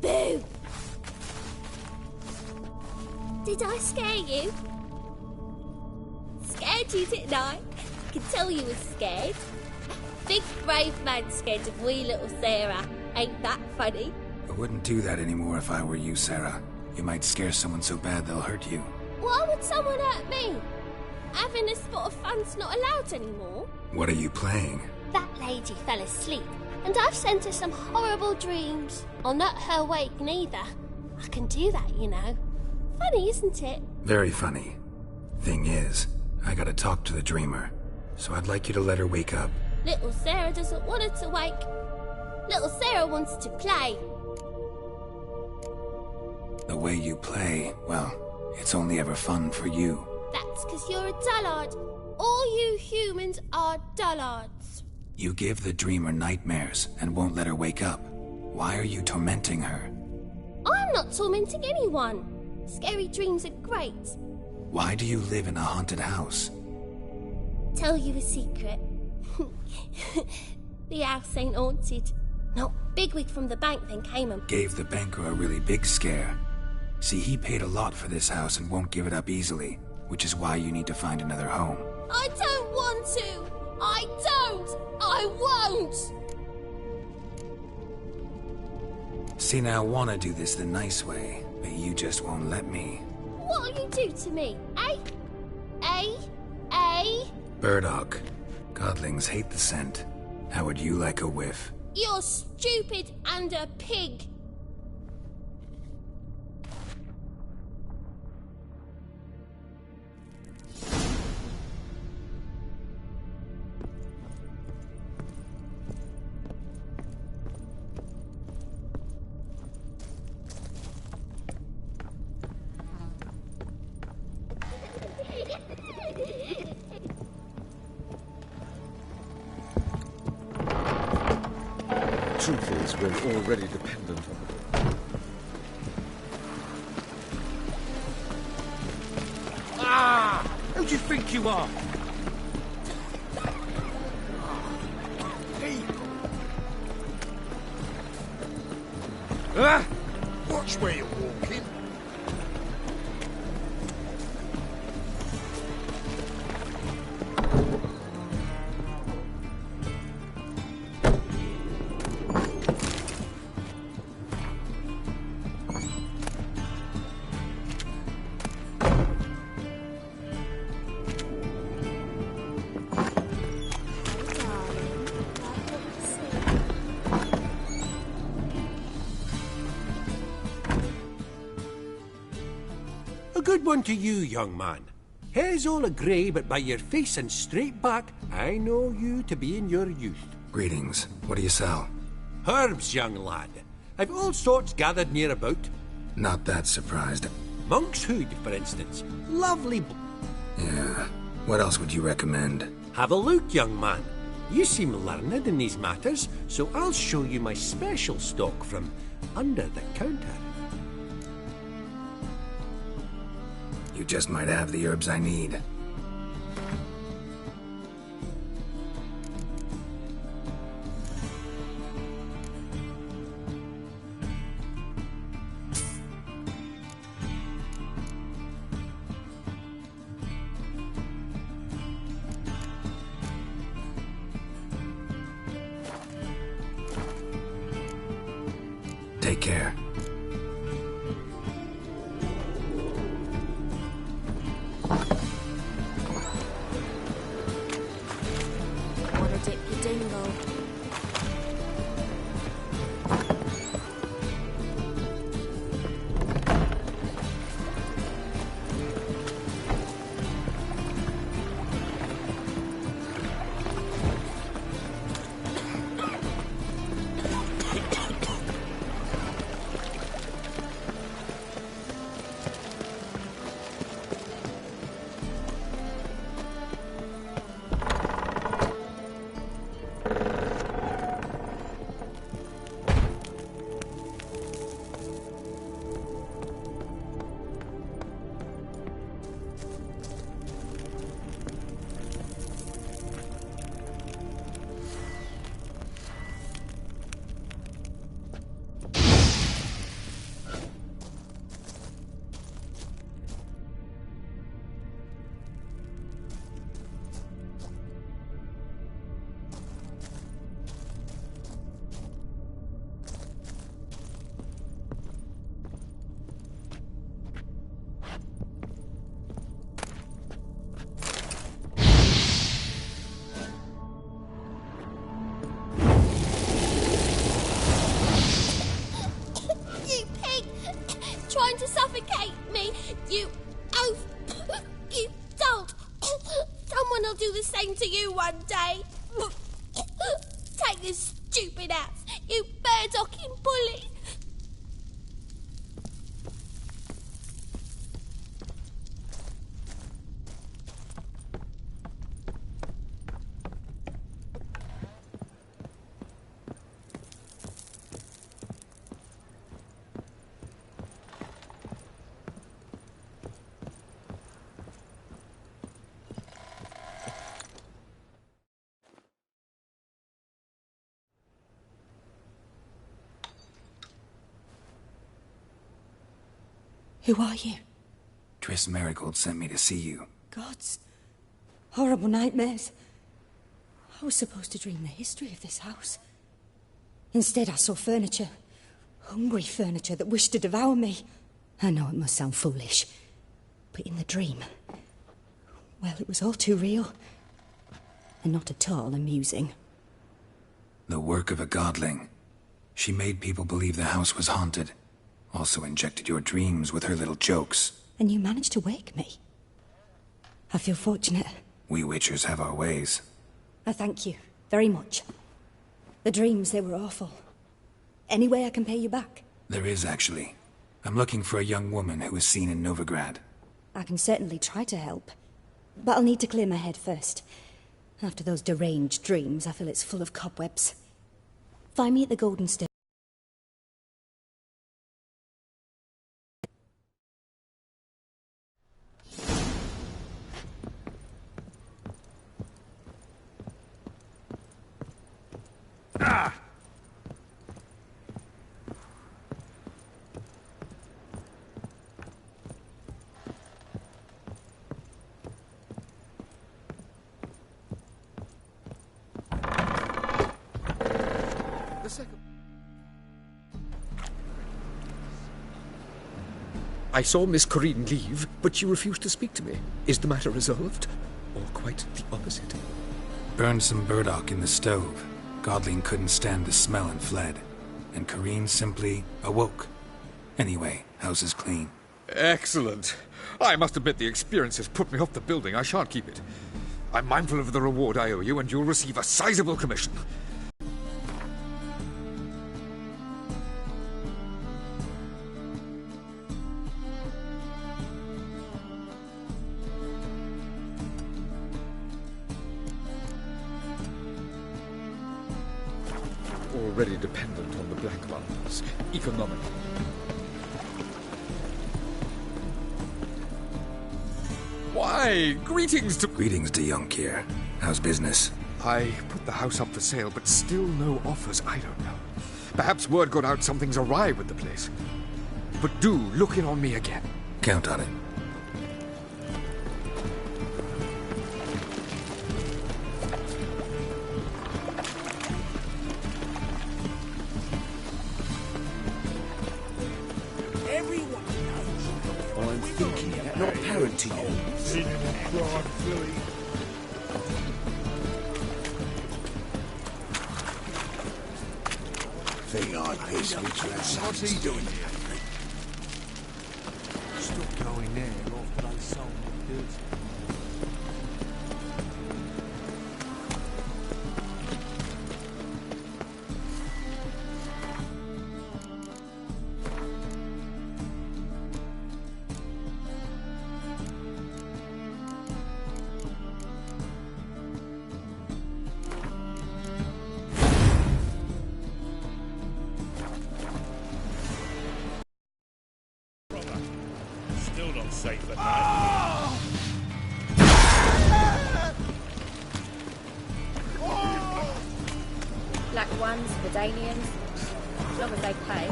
Boo! Did I scare you? Scared you, didn't I? I could tell you was scared. Big brave man scared of wee little Sarah. Ain't that funny? I wouldn't do that anymore if I were you, Sarah. You might scare someone so bad they'll hurt you. Why would someone hurt me? Having a spot of fun's not allowed anymore. What are you playing? That lady fell asleep, and I've sent her some horrible dreams. I'll not her wake neither. I can do that, you know. Funny, isn't it? Very funny. Thing is, I gotta talk to the dreamer, so I'd like you to let her wake up. Little Sarah doesn't want her to wake. Little Sarah wants to play. The way you play, well, it's only ever fun for you. That's because you're a dullard. All you humans are dullards. You give the dreamer nightmares and won't let her wake up. Why are you tormenting her? I'm not tormenting anyone. Scary dreams are great. Why do you live in a haunted house? Tell you a secret. The house ain't haunted. No, Bigwig from the bank then came and gave the banker a really big scare. See, he paid a lot for this house and won't give it up easily, which is why you need to find another home. I don't want to! I don't! I won't! See, now I want to do this the nice way, but you just won't let me. What'll you do to me, eh? Eh? Burdock. Godlings hate the scent. How would you like a whiff? You're stupid and a pig. Truth is, we're already dependent on it. Ah! Who do you think you are? Ah! Watch where you're walking. Good one to you, young man. Hair's all a-grey, but by your face and straight back, I know you to be in your youth. Greetings. What do you sell? Herbs, young lad. I've all sorts gathered near about. Not that surprised. Monk's hood, for instance. Lovely. Yeah. What else would you recommend? Have a look, young man. You seem learned in these matters, so I'll show you my special stock from under the counter. You just might have the herbs I need. Take care. stocking bully. Who are you? Triss Merigold sent me to see you. Gods. Horrible nightmares. I was supposed to dream the history of this house. Instead, I saw furniture. Hungry furniture that wished to devour me. I know it must sound foolish, but in the dream, well, it was all too real. And not at all amusing. The work of a godling. She made people believe the house was haunted. Also injected your dreams with her little jokes. And you managed to wake me. I feel fortunate. We Witchers have our ways. I thank you very much. The dreams, they were awful. Any way I can pay you back? There is, actually. I'm looking for a young woman who was seen in Novigrad. I can certainly try to help. But I'll need to clear my head first. After those deranged dreams, I feel it's full of cobwebs. Find me at the Golden Stone. I saw Miss Corrine leave, but she refused to speak to me. Is the matter resolved? Or quite the opposite? Burned some burdock in the stove. Godling couldn't stand the smell and fled. And Corrine simply awoke. Anyway, house is clean. Excellent. I must admit the experience has put me off the building. I shan't keep it. I'm mindful of the reward I owe you, and you'll receive a sizable commission. Already dependent on the black markets. Economic. Why, greetings to... Greetings to young Kier. How's business? I put the house up for sale, but still no offers. I don't know. Perhaps word got out something's awry with the place. But do look in on me again. Count on it. Not apparent to you. Thing like this, what's he doing here? Stop going there after they sold my goods. Still not safe at night. Black ones, Vidanians, as long as they pay.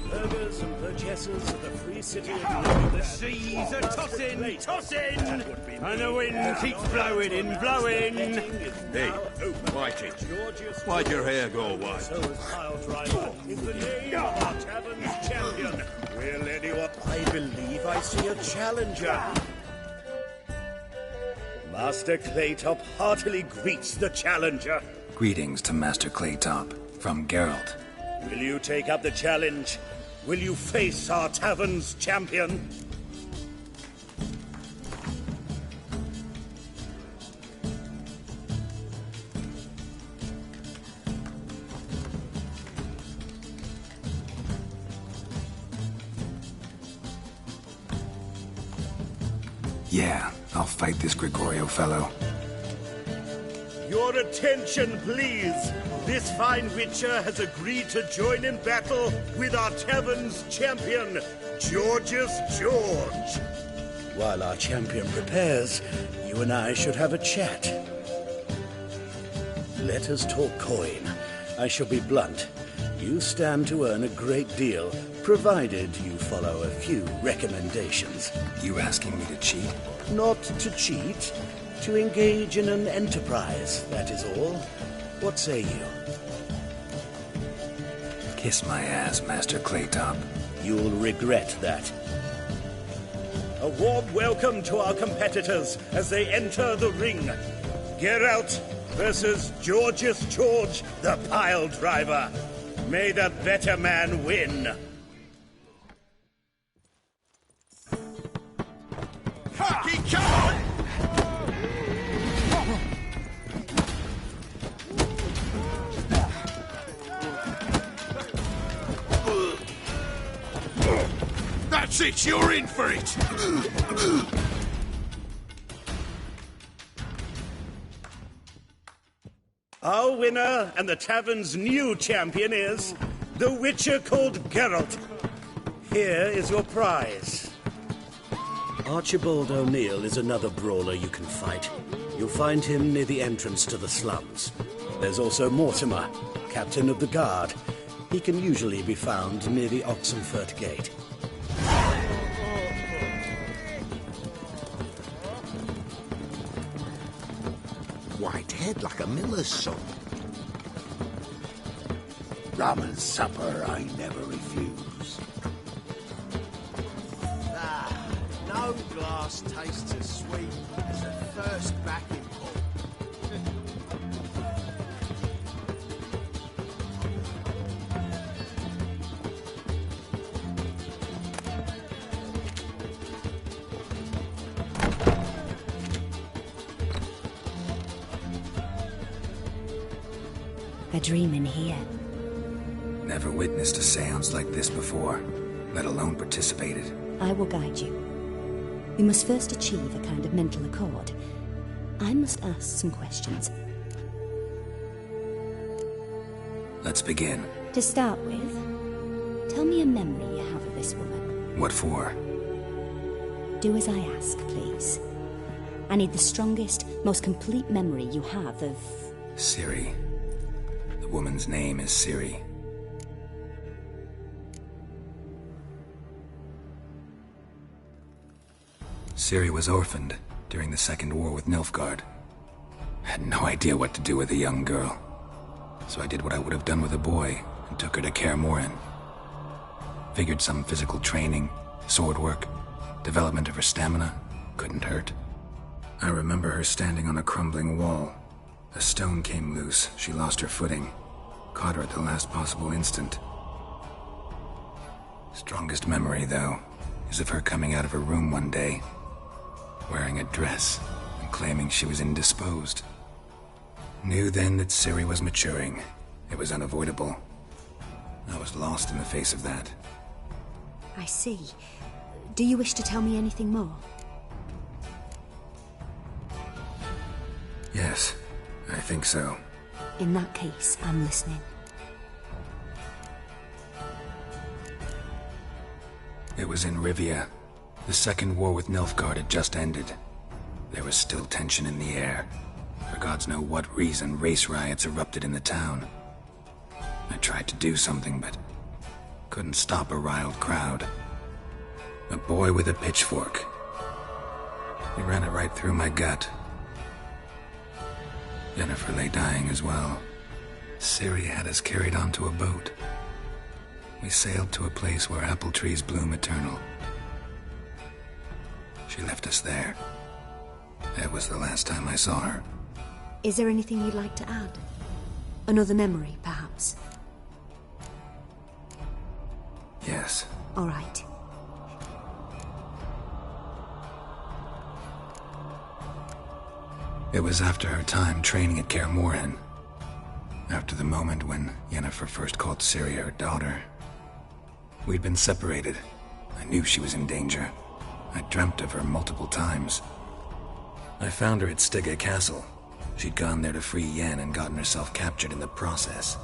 Burghers and purchasers of the free city of London. The seas are tossing, tossing, and the wind keeps blowing and blowing. Hey, Mikey, why'd your hair go white? Is the name of our tavern's champion. We'll anyone. I believe I see a challenger. Master Claytop heartily greets the challenger. Greetings to Master Claytop, from Geralt. Will you take up the challenge? Will you face our tavern's champion? Yeah, I'll fight this Gregorio fellow. Your attention, please. This fine witcher has agreed to join in battle with our tavern's champion, Georgius George. While our champion prepares, you and I should have a chat. Let us talk coin. I shall be blunt. You stand to earn a great deal, provided you follow a few recommendations. You asking me to cheat? Not to cheat. To engage in an enterprise, that is all. What say you? Kiss my ass, Master Claytop. You'll regret that. A warm welcome to our competitors as they enter the ring. Geralt versus Georgius George, the pile driver. May the better man win. Hockey, come on! That's it, you're in for it! Our winner and the tavern's new champion is the witcher called Geralt. Here is your prize. Archibald O'Neill is another brawler you can fight. You'll find him near the entrance to the slums. There's also Mortimer, captain of the guard. He can usually be found near the Oxenfurt Gate. White head like a miller's son. Rum and supper I never refuse. No glass tastes as sweet as a first backing pull. A dream in here. Never witnessed a seance like this before, let alone participated. I will guide you. We must first achieve a kind of mental accord. I must ask some questions. Let's begin. To start with, tell me a memory you have of this woman. What for? Do as I ask, please. I need the strongest, most complete memory you have of... Ciri. The woman's name is Ciri. Ciri was orphaned during the Second War with Nilfgaard. Had no idea what to do with a young girl. So I did what I would have done with a boy and took her to Kaer Morhen. Figured some physical training, sword work, development of her stamina couldn't hurt. I remember her standing on a crumbling wall. A stone came loose, she lost her footing. Caught her at the last possible instant. Strongest memory, though, is of her coming out of her room one day, wearing a dress and claiming she was indisposed. Knew then that Ciri was maturing. It was unavoidable. I was lost in the face of that. I see. Do you wish to tell me anything more? Yes, I think so. In that case, I'm listening. It was in Rivia. The Second War with Nilfgaard had just ended. There was still tension in the air. For gods know what reason, race riots erupted in the town. I tried to do something, but couldn't stop a riled crowd. A boy with a pitchfork. He ran it right through my gut. Yennefer lay dying as well. Ciri had us carried onto a boat. We sailed to a place where apple trees bloom eternal. She left us there. That was the last time I saw her. Is there anything you'd like to add? Another memory, perhaps? Yes. All right. It was after her time training at Kaer Morhen. After the moment when Yennefer first called Ciri her daughter. We'd been separated. I knew she was in danger. I dreamt of her multiple times. I found her at Stege Castle. She'd gone there to free Yen and gotten herself captured in the process.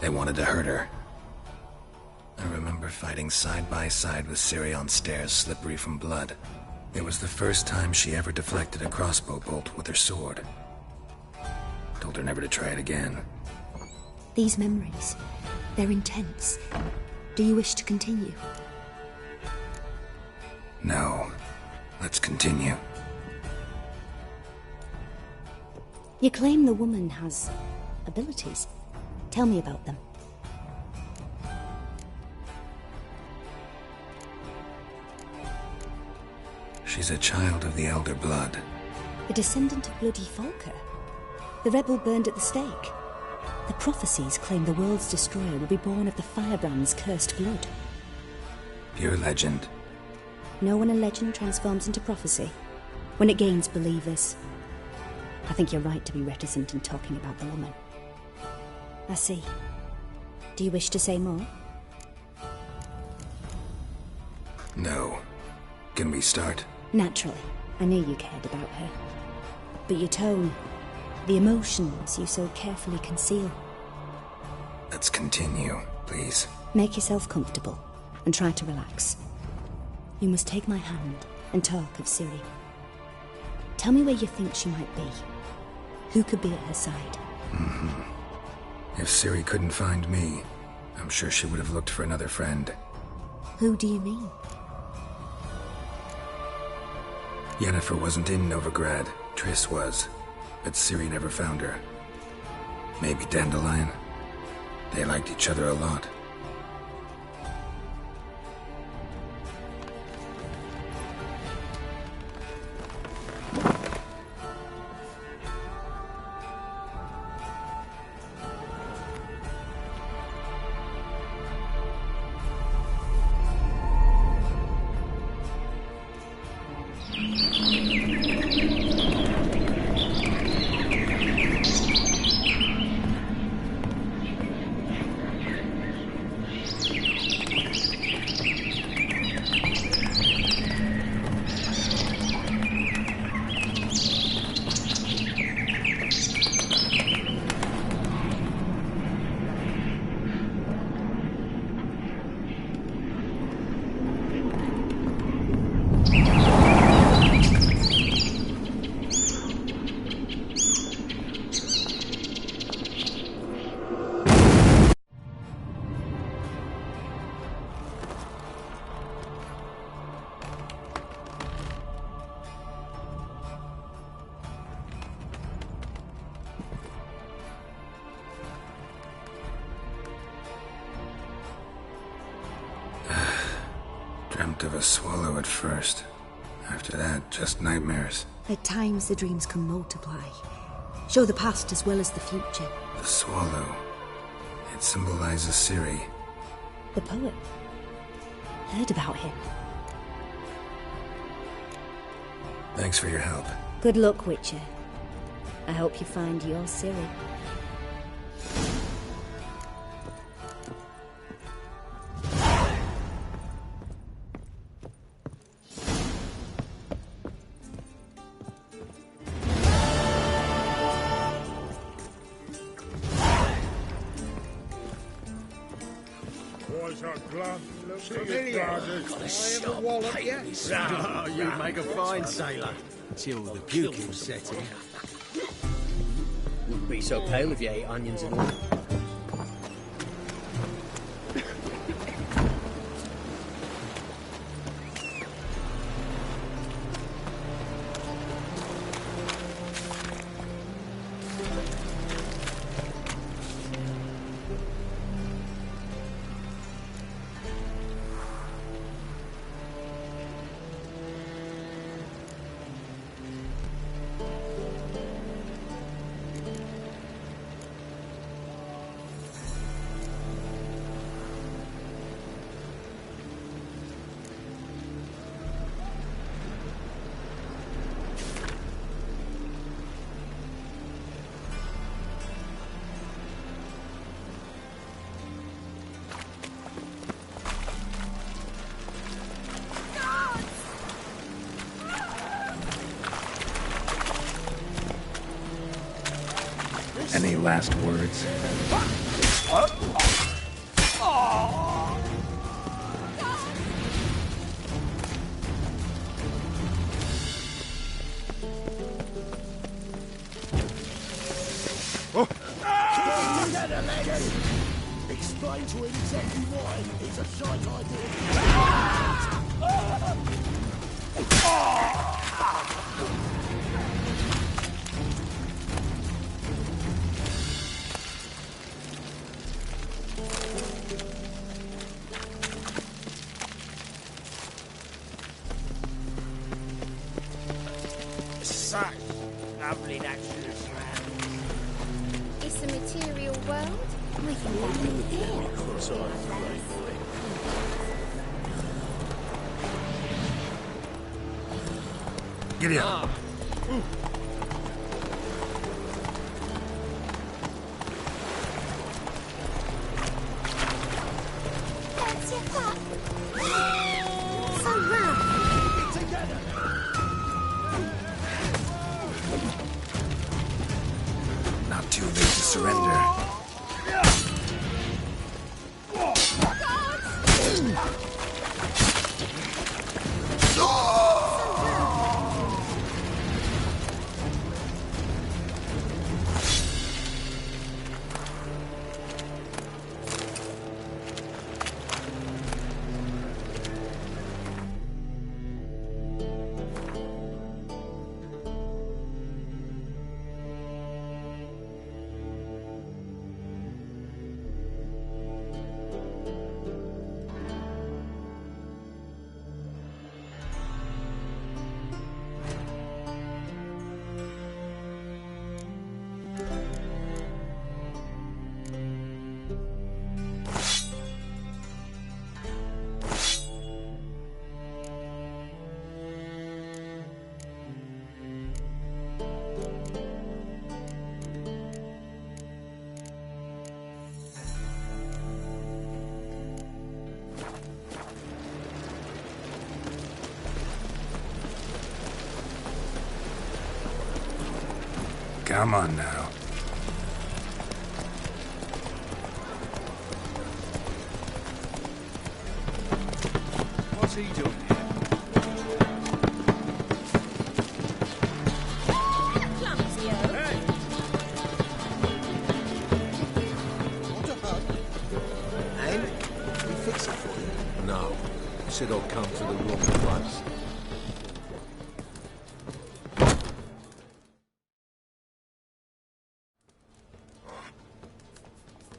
They wanted to hurt her. I remember fighting side by side with Ciri on stairs slippery from blood. It was the first time she ever deflected a crossbow bolt with her sword. Told her never to try it again. These memories, they're intense. Do you wish to continue? No. Let's continue. You claim the woman has abilities. Tell me about them. She's a child of the Elder Blood. A descendant of Bloody Volker. The rebel burned at the stake. The prophecies claim the world's destroyer will be born of the Firebrand's cursed blood. Pure legend. Know when a legend transforms into prophecy? When it gains believers. I think you're right to be reticent in talking about the woman. I see. Do you wish to say more? No. Can we start? Naturally. I knew you cared about her. But your tone, the emotions you so carefully conceal. Let's continue, please. Make yourself comfortable and try to relax. You must take my hand and talk of Ciri. Tell me where you think she might be. Who could be at her side? If Ciri couldn't find me, I'm sure she would have looked for another friend. Who do you mean? Yennefer wasn't in Novigrad. Triss was. But Ciri never found her. Maybe Dandelion? They liked each other a lot. Dreamt of a swallow at first. After that, just nightmares. At times the dreams can multiply. Show the past as well as the future. The swallow. It symbolizes Ciri. The poet. Heard about him. Thanks for your help. Good luck, Witcher. I hope you find your Ciri. Oh, you'd make a fine sailor. Till the puking set in. Wouldn't be so pale if you ate onions and all. last words? Together, lady! Explain to him exactly why it's a shite Such lovely natural surroundings. It's a material world. We can live in here. Giddy up. That's your fuck. So round. Together. Not too late to surrender. Come on now. What's he doing here? What a hug. And we fix it for you. No. He said I'll come to the wrong place.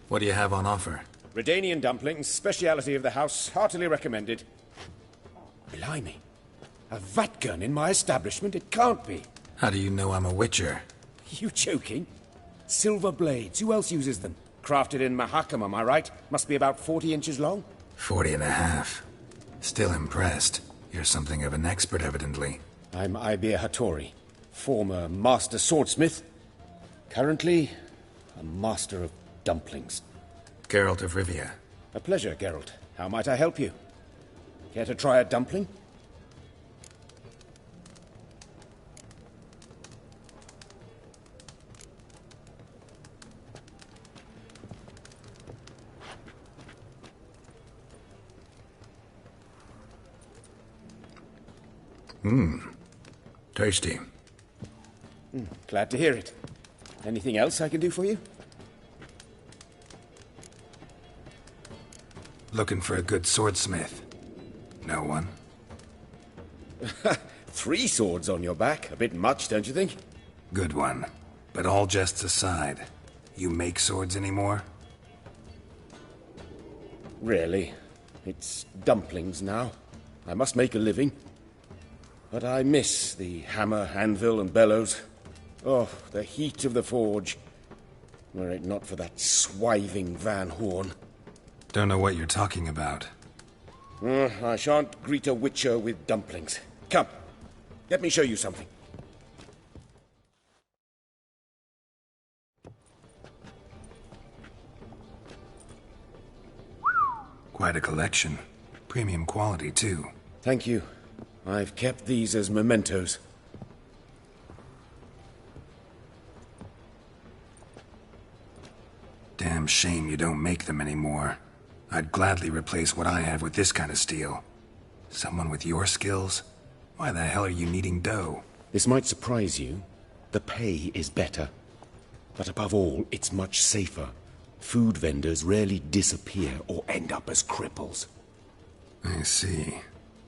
What do you have on offer? Redanian dumplings, speciality of the house, heartily recommended. Blimey. A vatgun in my establishment? It can't be. How do you know I'm a witcher? You joking? Silver blades. Who else uses them? Crafted in Mahakam, am I right? Must be about 40 inches long? 40 and a half. Still impressed. You're something of an expert, evidently. I'm Ibir Hattori, former master swordsmith. Currently, a master of dumplings. Geralt of Rivia. A pleasure, Geralt. How might I help you? Care to try a dumpling? Tasty. Glad to hear it. Anything else I can do for you? Looking for a good swordsmith. No one? 3 swords on your back. A bit much, don't you think? Good one. But all jests aside, you make swords anymore? Really? It's dumplings now. I must make a living. But I miss the hammer, anvil, and bellows. Oh, the heat of the forge. Were it not for that swiving Van Horn. Don't know what you're talking about. I shan't greet a witcher with dumplings. Come, let me show you something. Quite a collection. Premium quality, too. Thank you. I've kept these as mementos. shame you don't make them anymore. I'd gladly replace what I have with this kind of steel. Someone with your skills? Why the hell are you needing dough? This might surprise you. The pay is better. But above all, it's much safer. Food vendors rarely disappear or end up as cripples. I see.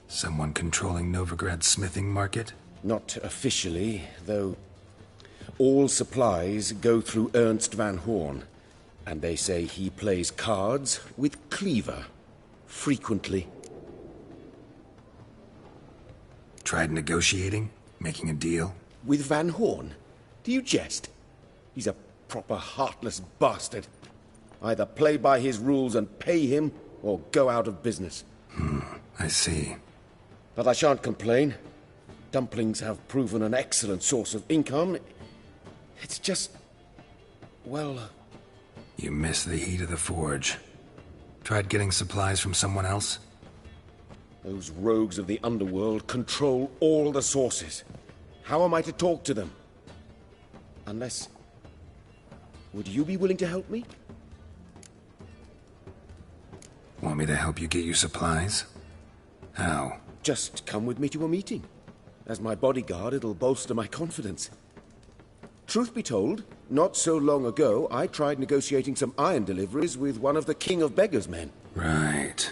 Someone controlling Novigrad's smithing market? Not officially, though all supplies go through Ernst Van Horn. And they say he plays cards with Cleaver. Frequently. Tried negotiating? Making a deal? With Van Horn? Do you jest? He's a proper heartless bastard. Either play by his rules and pay him, or go out of business. I see. But I shan't complain. Dumplings have proven an excellent source of income. It's just... well... You miss the heat of the forge. Tried getting supplies from someone else? Those rogues of the underworld control all the sources. How am I to talk to them? Unless... Would you be willing to help me? Want me to help you get you supplies? How? Just come with me to a meeting. As my bodyguard, it'll bolster my confidence. Truth be told, not so long ago, I tried negotiating some iron deliveries with one of the King of Beggars' men. Right.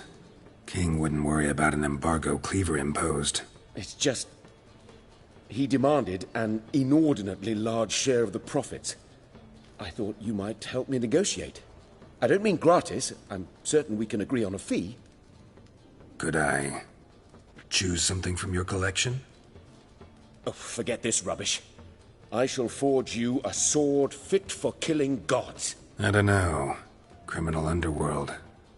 King wouldn't worry about an embargo Cleaver imposed. It's just... he demanded an inordinately large share of the profits. I thought you might help me negotiate. I don't mean gratis. I'm certain we can agree on a fee. Could I choose something from your collection? Oh, forget this rubbish. I shall forge you a sword fit for killing gods. I don't know. Criminal underworld.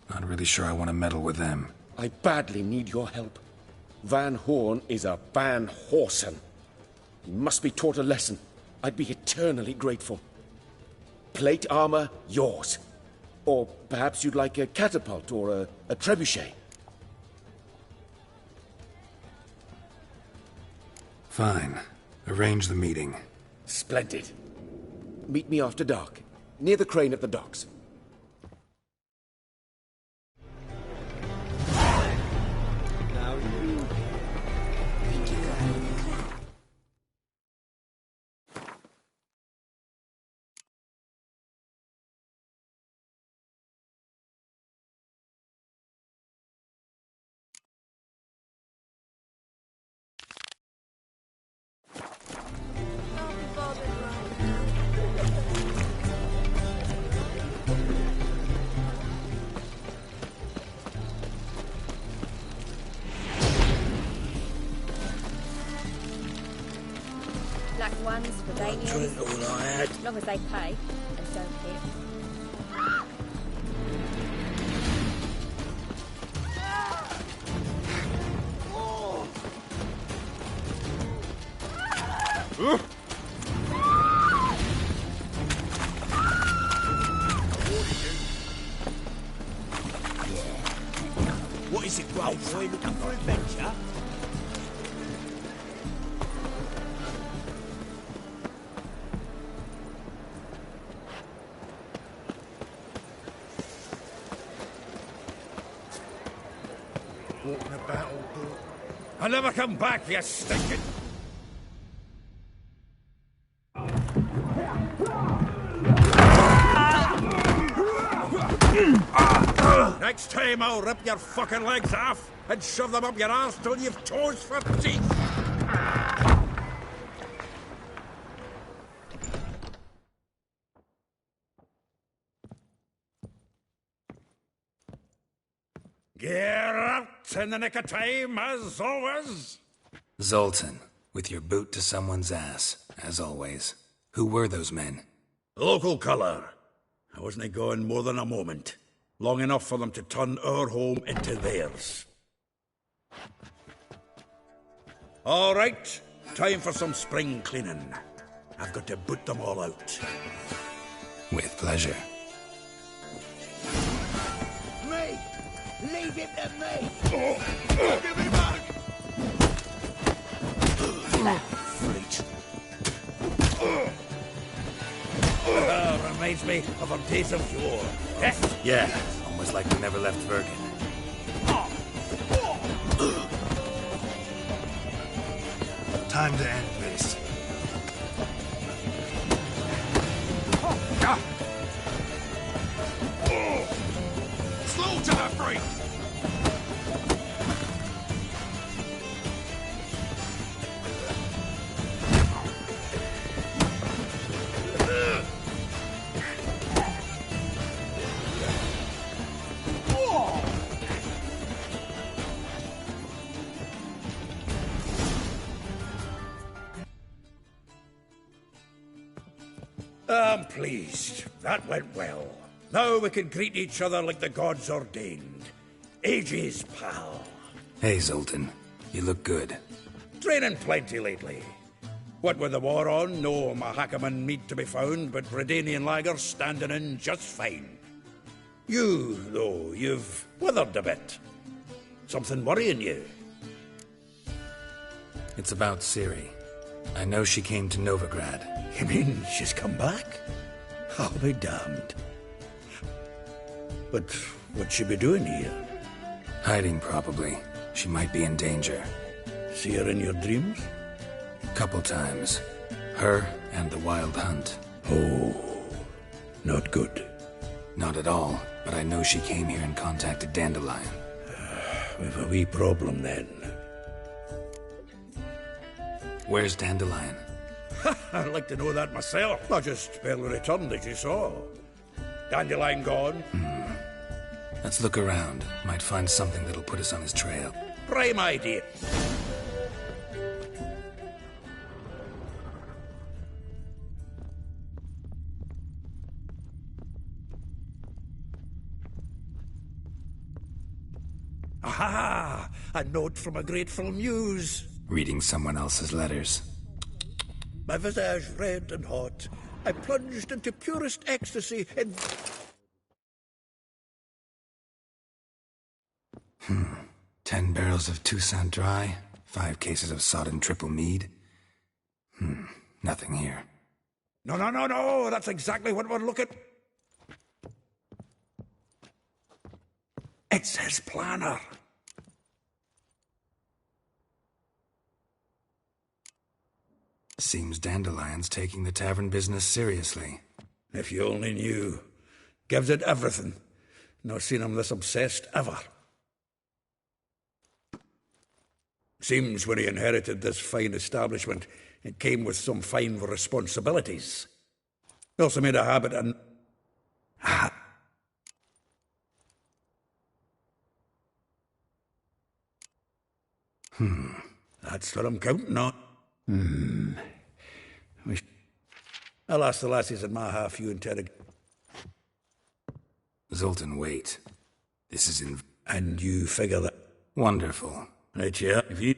Not really sure I want to meddle with them. I badly need your help. Van Horn is a Van Horsen. He must be taught a lesson. I'd be eternally grateful. Plate armor, yours. Or perhaps you'd like a catapult or a trebuchet. Fine. Arrange the meeting. Splendid. Meet me after dark, near the crane at the docks. Now you... Black ones for Daniels. all I had. As long as they pay and don't hit. What is it, Grey Boy? Looking for adventure? Walking about all day. I'll never come back, you stinking... Next time I'll rip your fucking legs off and shove them up your arse till you've toes for teeth. Get out in the nick of time, as always. Zoltan, with your boot to someone's ass, as always. Who were those men? Local colour. I wasn't going more than a moment. Long enough for them to turn our home into theirs. All right, time for some spring cleaning. I've got to boot them all out. With pleasure. Me! Leave him to me! Give me back! Fleet. Reminds me of our days of yore. Yes? Yeah, almost like we never left Vergen. Time to end this. Slow to that freak! I'm pleased. That went well. Now we can greet each other like the gods ordained. Ages, pal. Hey, Zoltan. You look good. Training plenty lately. What with the war on, no Mahakaman meat to be found, but Redanian lagers standing in just fine. You, though, you've withered a bit. Something worrying you? It's about Ciri. I know she came to Novigrad. You mean she's come back? I'll be damned. But what'd she be doing here? Hiding, probably. She might be in danger. See her in your dreams? Couple times. Her and the Wild Hunt. Oh, not good. Not at all, but I know she came here and contacted Dandelion. We've a wee problem then. Where's Dandelion? I'd like to know that myself. I just barely returned, as you saw. Dandelion gone. Let's look around. Might find something that'll put us on his trail. Prime idea. Aha! A note from a grateful muse. Reading someone else's letters. My visage red and hot. I plunged into purest ecstasy in... 10 barrels of Toussaint Dry, 5 cases of sodden triple mead. Nothing here. No, that's exactly what we're looking... It's his planner. Seems Dandelion's taking the tavern business seriously. If you only knew. Gives it everything. Not seen him this obsessed ever. Seems when he inherited this fine establishment, it came with some fine responsibilities. He also made a habit and... That's what I'm counting on. I'll ask the lassies in my half you interrogate. Zoltan, wait. This is in... And you figure that... Wonderful. Right, yeah. If you...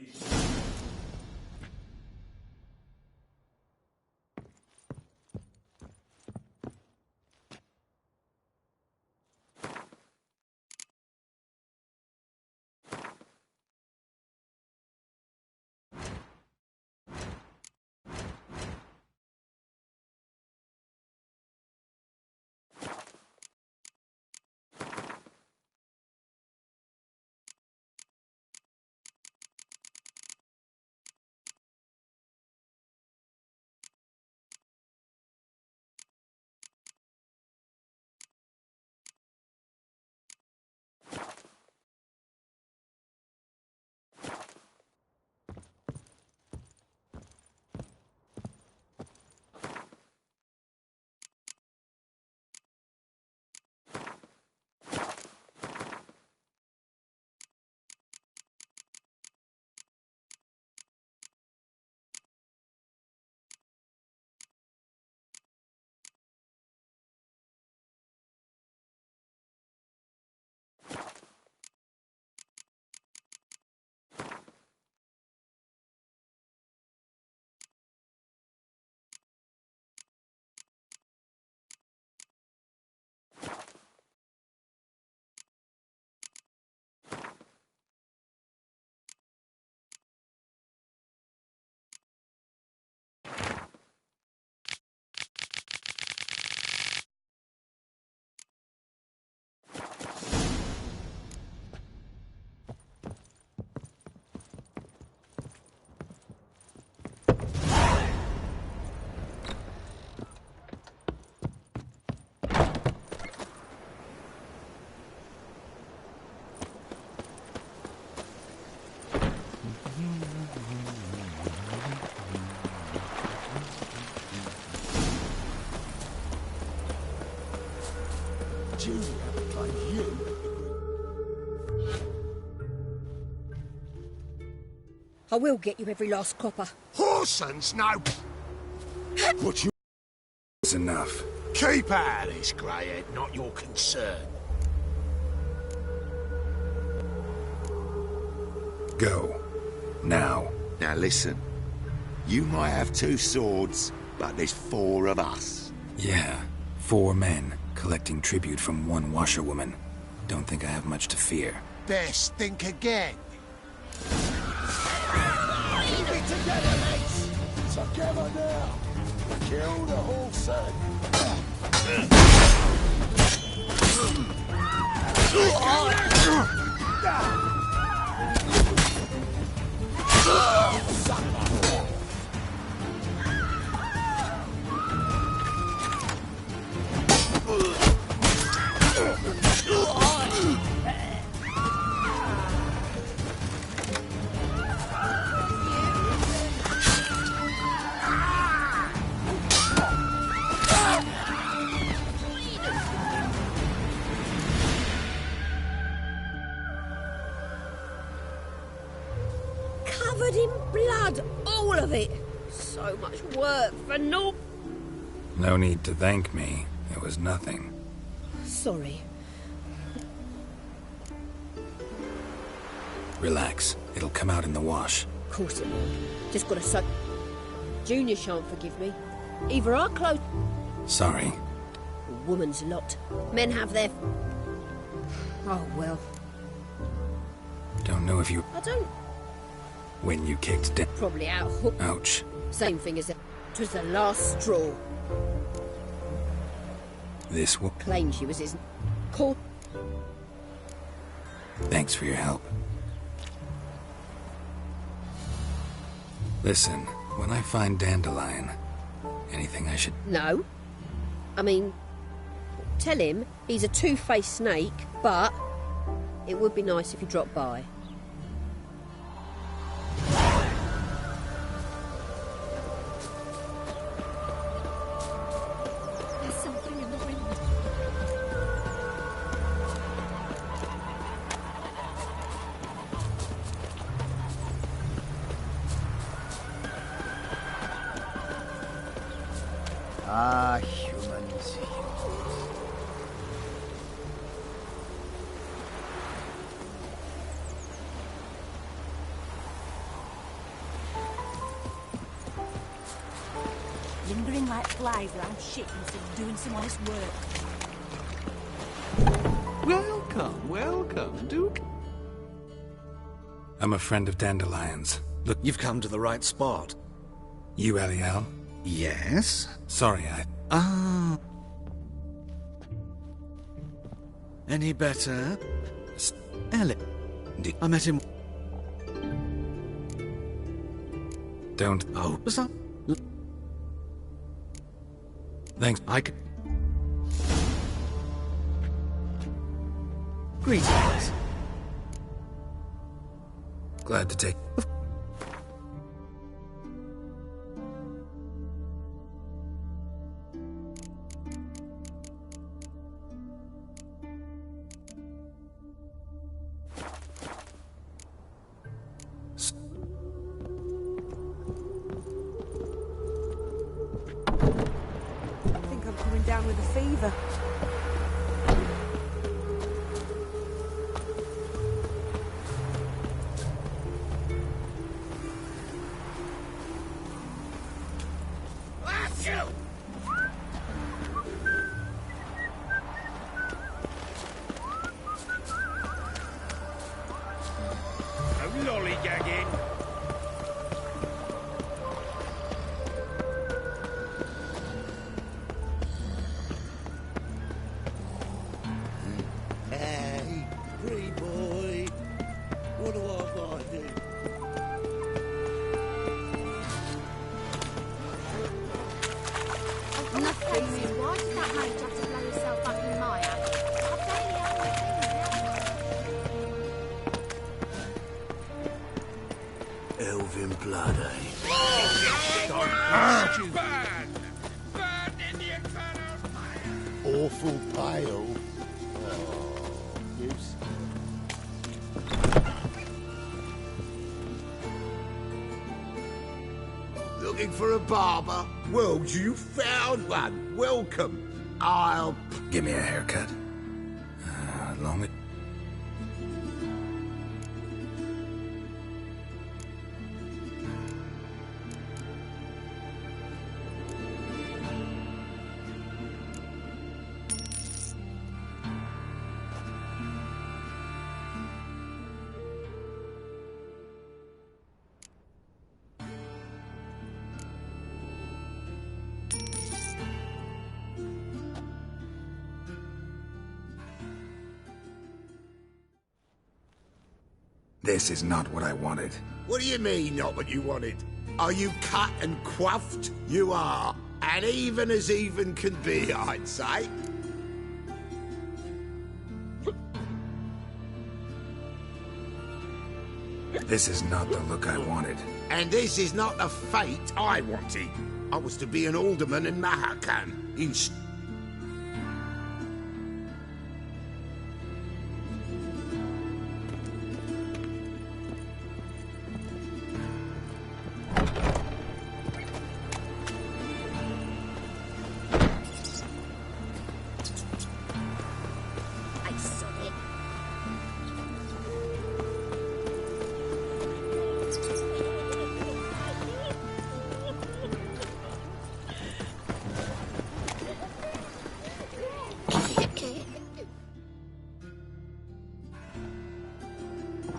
I will get you every last copper. Horsens, no. What you... It's enough. Keep out of this, greyhead, not your concern. Go. Now. Now listen. You might have 2 swords, but there's 4 of us. Yeah. 4 men, collecting tribute from 1 washerwoman. Don't think I have much to fear. Best think again. Keep it together, mates! Together now! Kill the Wholesome! Covered in blood, all of it. So much work for no... No need to thank me. It was nothing. Sorry. Relax. It'll come out in the wash. Of course it will. Just gotta suck... Junior shan't forgive me. Either our clothes... Sorry. A woman's lot. Men have their... Oh, well. Don't know if you... I don't... When you kicked down... Probably out hook. Ouch. Same thing as it. 'Twas the last straw. This will... Claimed she was his... Call... Thanks for your help. Listen, when I find Dandelion, anything I should... No. I mean... Tell him he's a two-faced snake, but... It would be nice if he dropped by. There's something in the wind. Ah, humans. Lingering like flies around shit instead of doing some honest work. Welcome, welcome, Duke. I'm a friend of Dandelion's. Look... You've come to the right spot. You, Eliel? Yes? Sorry, I... Ah. Any better? Ellie. I met him... Don't... Oh, what's up? Thanks. I can... Greetings. Glad to take... I think I'm coming down with a fever. No lollygagging. Hey, pretty boy. What do I gotta do? Nothing. Why did that mage have to blow yourself up in mire? Elven blood, eh? Burn! Burn in the infernal fire! Awful pale. Oh, you looking for a barber? Well, you found one. Welcome. I'll... Give me a haircut. Long it... This is not what I wanted. What do you mean, not what you wanted? Are you cut and quaffed? You are. And even as even can be, I'd say. This is not the look I wanted. And this is not the fate I wanted. I was to be an alderman in Mahakan.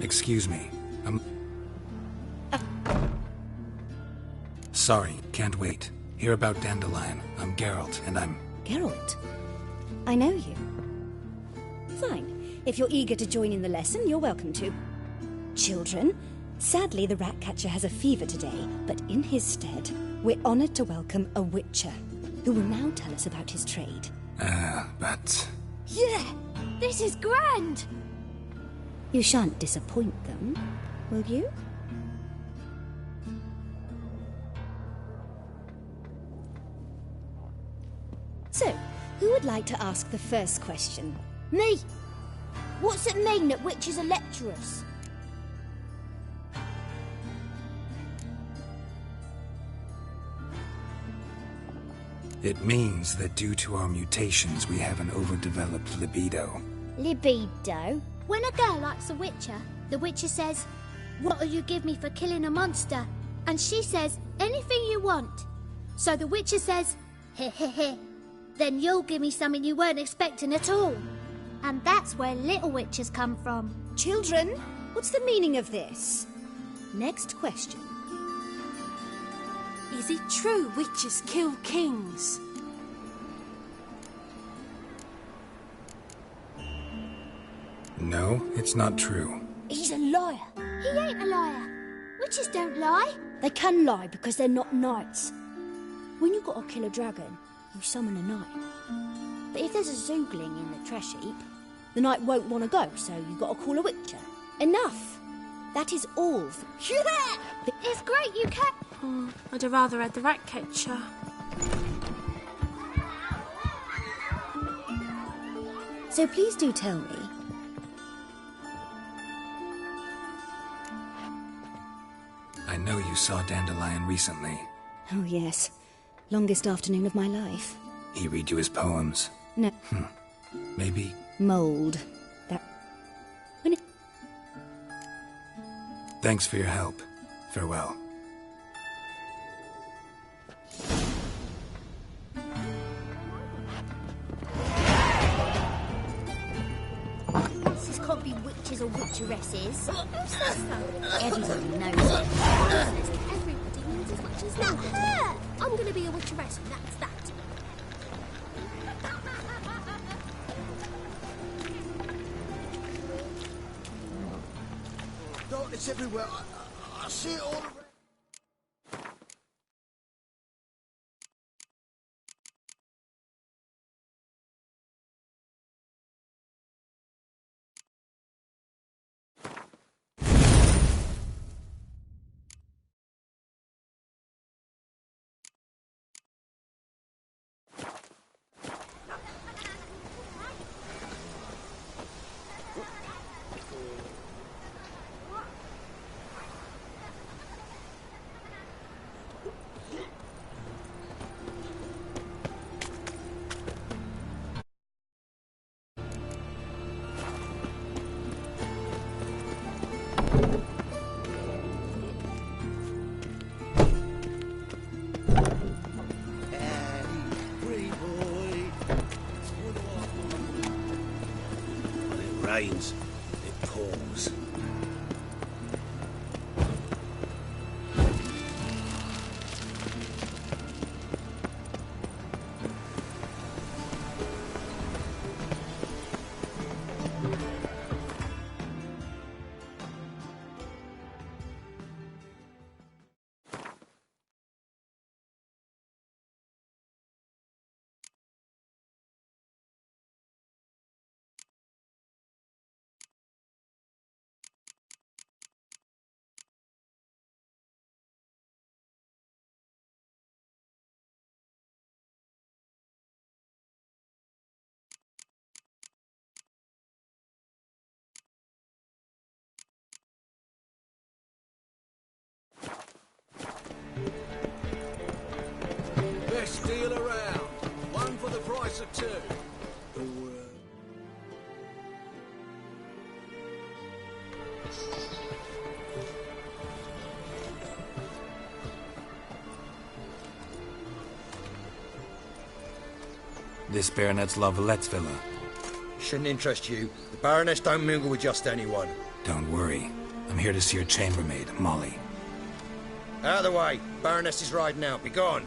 Excuse me. Sorry, can't wait. Hear about Dandelion. I'm Geralt, and I'm... Geralt? I know you. Fine. If you're eager to join in the lesson, you're welcome to. Children, sadly the Ratcatcher has a fever today, but in his stead, we're honoured to welcome a Witcher, who will now tell us about his trade. But... Yeah! This is grand! You shan't disappoint them, will you? So, who would like to ask the first question? Me! What's it mean that witches are lecturers? It means that due to our mutations, we have an overdeveloped libido. Libido? When a girl likes a witcher, the witcher says, "What'll you give me for killing a monster?" And she says, "Anything you want." So the witcher says, "Heh heh heh. Then you'll give me something you weren't expecting at all." And that's where little witches come from. Children, what's the meaning of this? Next question. Is it true witches kill kings? No, it's not true. He's a liar. He ain't a liar. Witches don't lie. They can lie because they're not knights. When you've got to kill a dragon, you summon a knight. But if there's a zoogling in the trash heap, the knight won't want to go, so you've got to call a witcher. Enough! That is all. Yeah! It's great you can... Oh, I'd have rather had the Ratcatcher. So please do tell me, I know you saw Dandelion recently. oh yes, longest afternoon of my life. He read you his poems. No, Maybe... mould. That... When it... Thanks for your help. Farewell. This can't be witches or witcheresses. Who says so? Everybody knows it. Everybody knows as much as now. Her! I'm going to be a witcheress, and that's that. Darkness everywhere. I see it all around. veins. It pours. Best deal around. One for the price of two. This Baronet's La Vallette's villa. Shouldn't interest you. The Baroness don't mingle with just anyone. Don't worry. I'm here to see your chambermaid, Molly. Out of the way. Baroness is riding out. Be gone.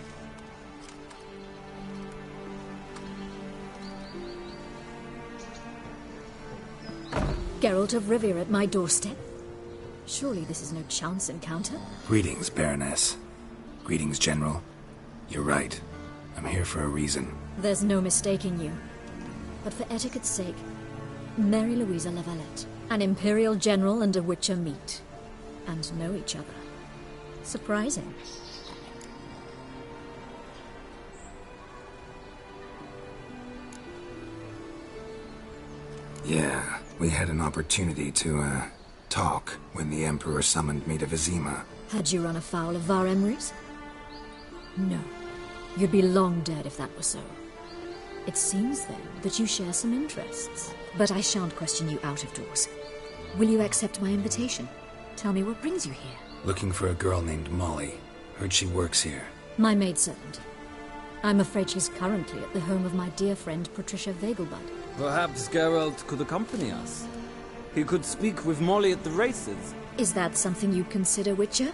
Geralt of Rivia at my doorstep? Surely this is no chance encounter? Greetings, Baroness. Greetings, General. You're right. I'm here for a reason. There's no mistaking you. But for etiquette's sake, Mary Louisa La Valette, an Imperial General and a Witcher meet. And know each other. Surprising. Yeah, we had an opportunity to, talk when the Emperor summoned me to Vizima. Had you run afoul of Var Emrys? No. You'd be long dead if that were so. It seems, then, that you share some interests. But I shan't question you out of doors. Will you accept my invitation? Tell me what brings you here. Looking for a girl named Molly. Heard she works here. My maidservant. I'm afraid she's currently at the home of my dear friend Patricia Vegelbud. Perhaps Geralt could accompany us. He could speak with Molly at the races. Is that something you consider, Witcher?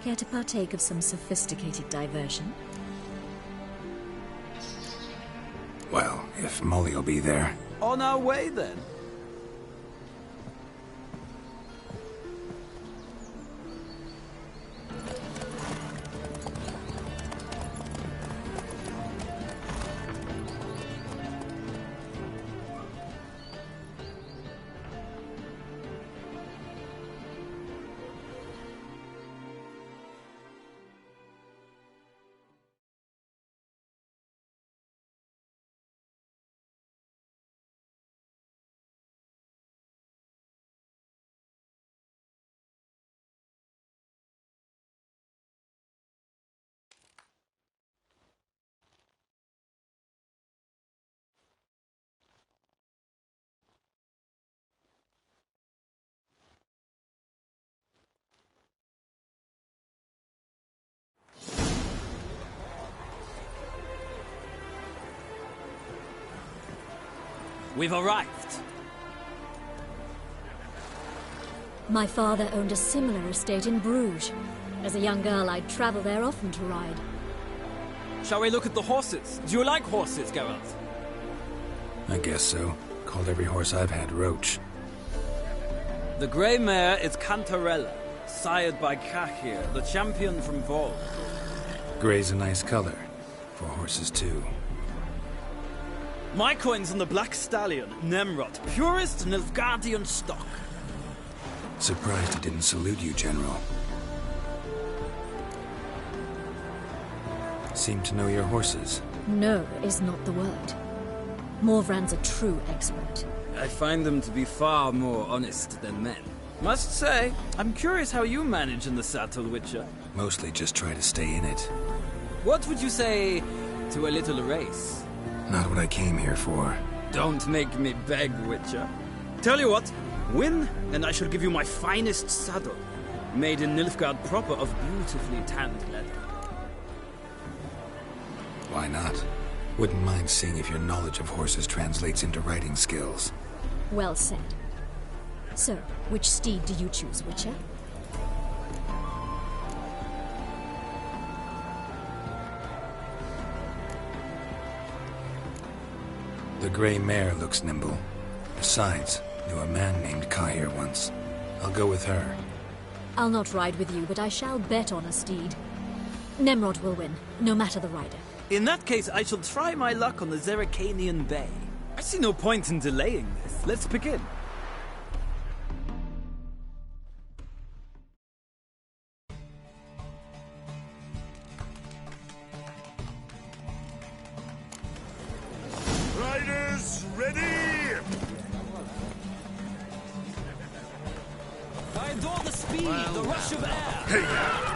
Care to partake of some sophisticated diversion? Well, if Molly'll be there. On our way, then. We've arrived. My father owned a similar estate in Bruges. As a young girl, I'd travel there often to ride. Shall we look at the horses? Do you like horses, Geralt? I guess so. Called every horse I've had Roach. The grey mare is Cantarella, sired by Cahir, the champion from Vol. Grey's a nice color. For horses, too. My coin's on the Black Stallion, Nemrod, purest Nilfgaardian stock. Surprised he didn't salute you, General. Seem to know your horses. No is not the word. Morvran's a true expert. I find them to be far more honest than men. Must say, I'm curious how you manage in the saddle, Witcher. Mostly just try to stay in it. What would you say to a little race? Not what I came here for. Don't make me beg, Witcher. Tell you what, win, and I shall give you my finest saddle. Made in Nilfgaard proper of beautifully tanned leather. Why not? Wouldn't mind seeing if your knowledge of horses translates into riding skills. Well said. So, which steed do you choose, Witcher? The gray mare looks nimble. Besides, knew a man named Kahir once. I'll go with her. I'll not ride with you, but I shall bet on a steed. Nemrod will win, no matter the rider. In that case, I shall try my luck on the Zeracanian Bay. I see no point in delaying this. Let's begin. Riders, ready! I adore the speed, the rush of air.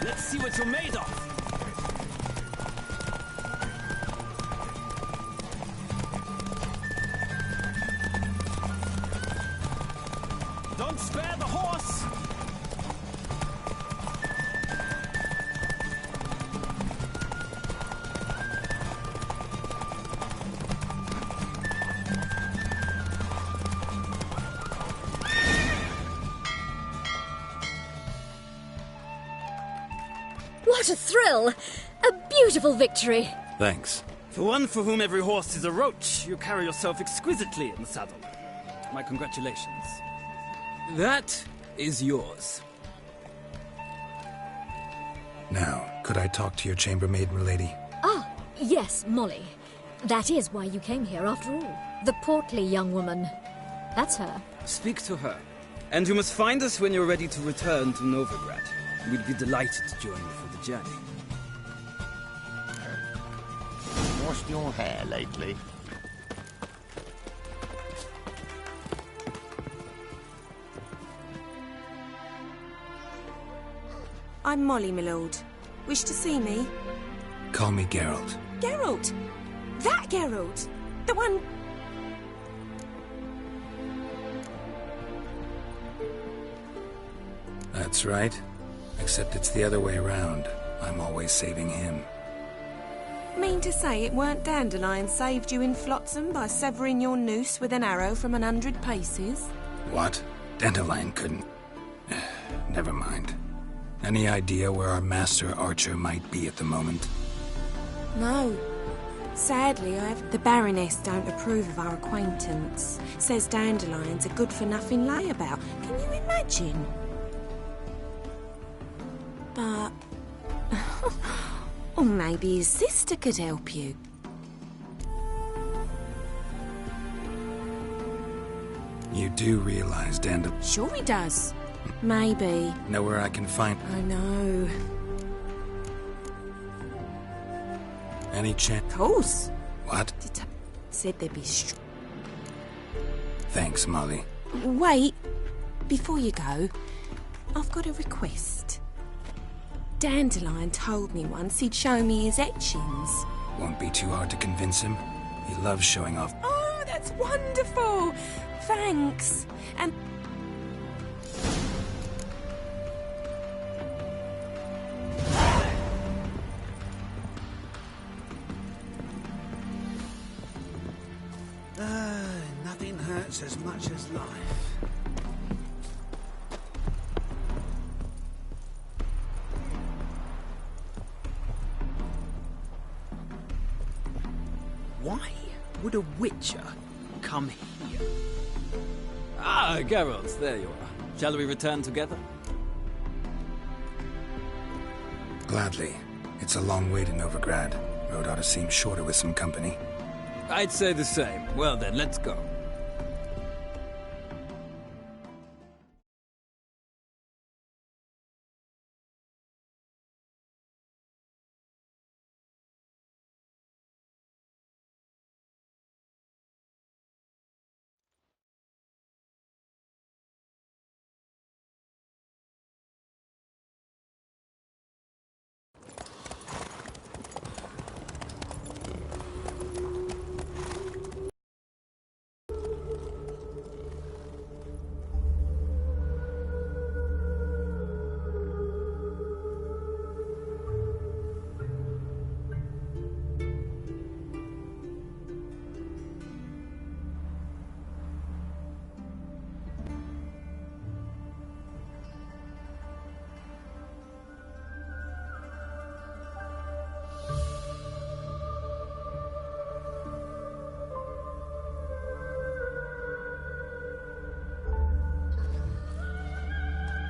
Let's see what you're made of. Don't spare the horse. What a thrill! A beautiful victory! Thanks. For one for whom every horse is a roach, you carry yourself exquisitely in the saddle. My congratulations. That is yours. Now, could I talk to your chambermaid, milady? Ah, yes, Molly. That is why you came here after all. The portly young woman. That's her. Speak to her. And you must find us when you're ready to return to Novigrad. We'd be delighted to join you for the journey. Washed your hair lately? I'm Molly, my lord. Wish to see me? Call me Geralt. Geralt! That Geralt! The one... That's right. Except it's the other way around. I'm always saving him. Mean to say it weren't Dandelion saved you in Flotsam by severing your noose with an arrow from 100 paces? What? Dandelion couldn't... Never mind. Any idea where our master archer might be at the moment? No. Sadly, the Baroness don't approve of our acquaintance. Says Dandelion's a good-for-nothing layabout. Can you imagine? But... or maybe his sister could help you. You do realize Dandelion... Sure he does. Maybe. Know where I can find... I know. Any chance... Of course. What? Said there'd be... Thanks, Molly. Wait. Before you go, I've got a request. Dandelion told me once he'd show me his etchings. Won't be too hard to convince him. He loves showing off. Oh, that's wonderful! Thanks. And... Nothing hurts as much as life. Why would a witcher come here? Ah, Geralt, there you are. Shall we return together? Gladly. It's a long way to Novigrad. Road ought to seem shorter with some company. I'd say the same. Well then, let's go.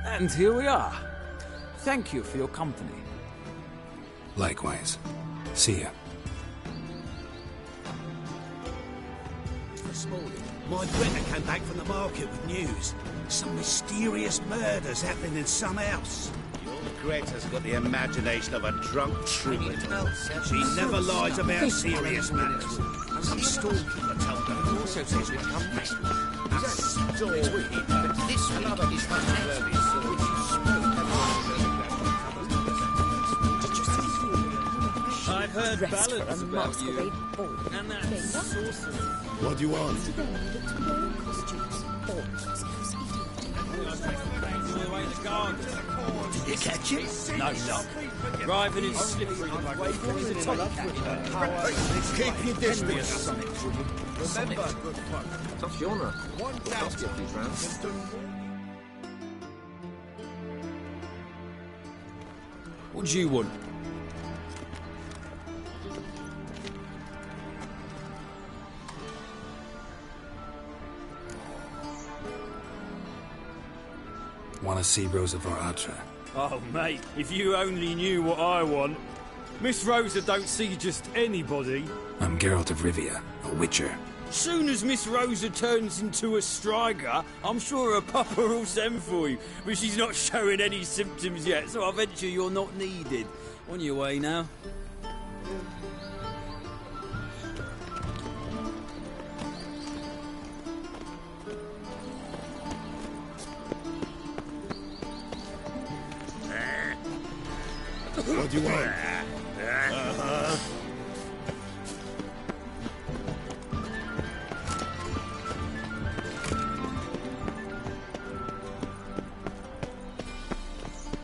And here we are. Thank you for your company. Likewise. See ya. This morning, my Greta came back from the market with news. Some mysterious murders happening in some house. Your Greta's got the imagination of a drunk troubadour. She never lies about serious matters. Some storekeeper told her. He also says we come back. This another is I've heard ballads about you. And that's sorcery. What do you want? Did you catch him? No luck. Driving is slippery. Keep your distance. Remember, tough genre. Let's get these rounds. What do you want? Want to see Rosa var Atra? Oh, mate, if you only knew what I want. Miss Rosa don't see just anybody. I'm Geralt of Rivia, a witcher. Soon as Miss Rosa turns into a striker, I'm sure her papa will send for you. But she's not showing any symptoms yet, so I venture you're not needed. On your way now. What do you want?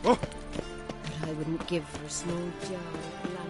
But I wouldn't give for a small jar of blood.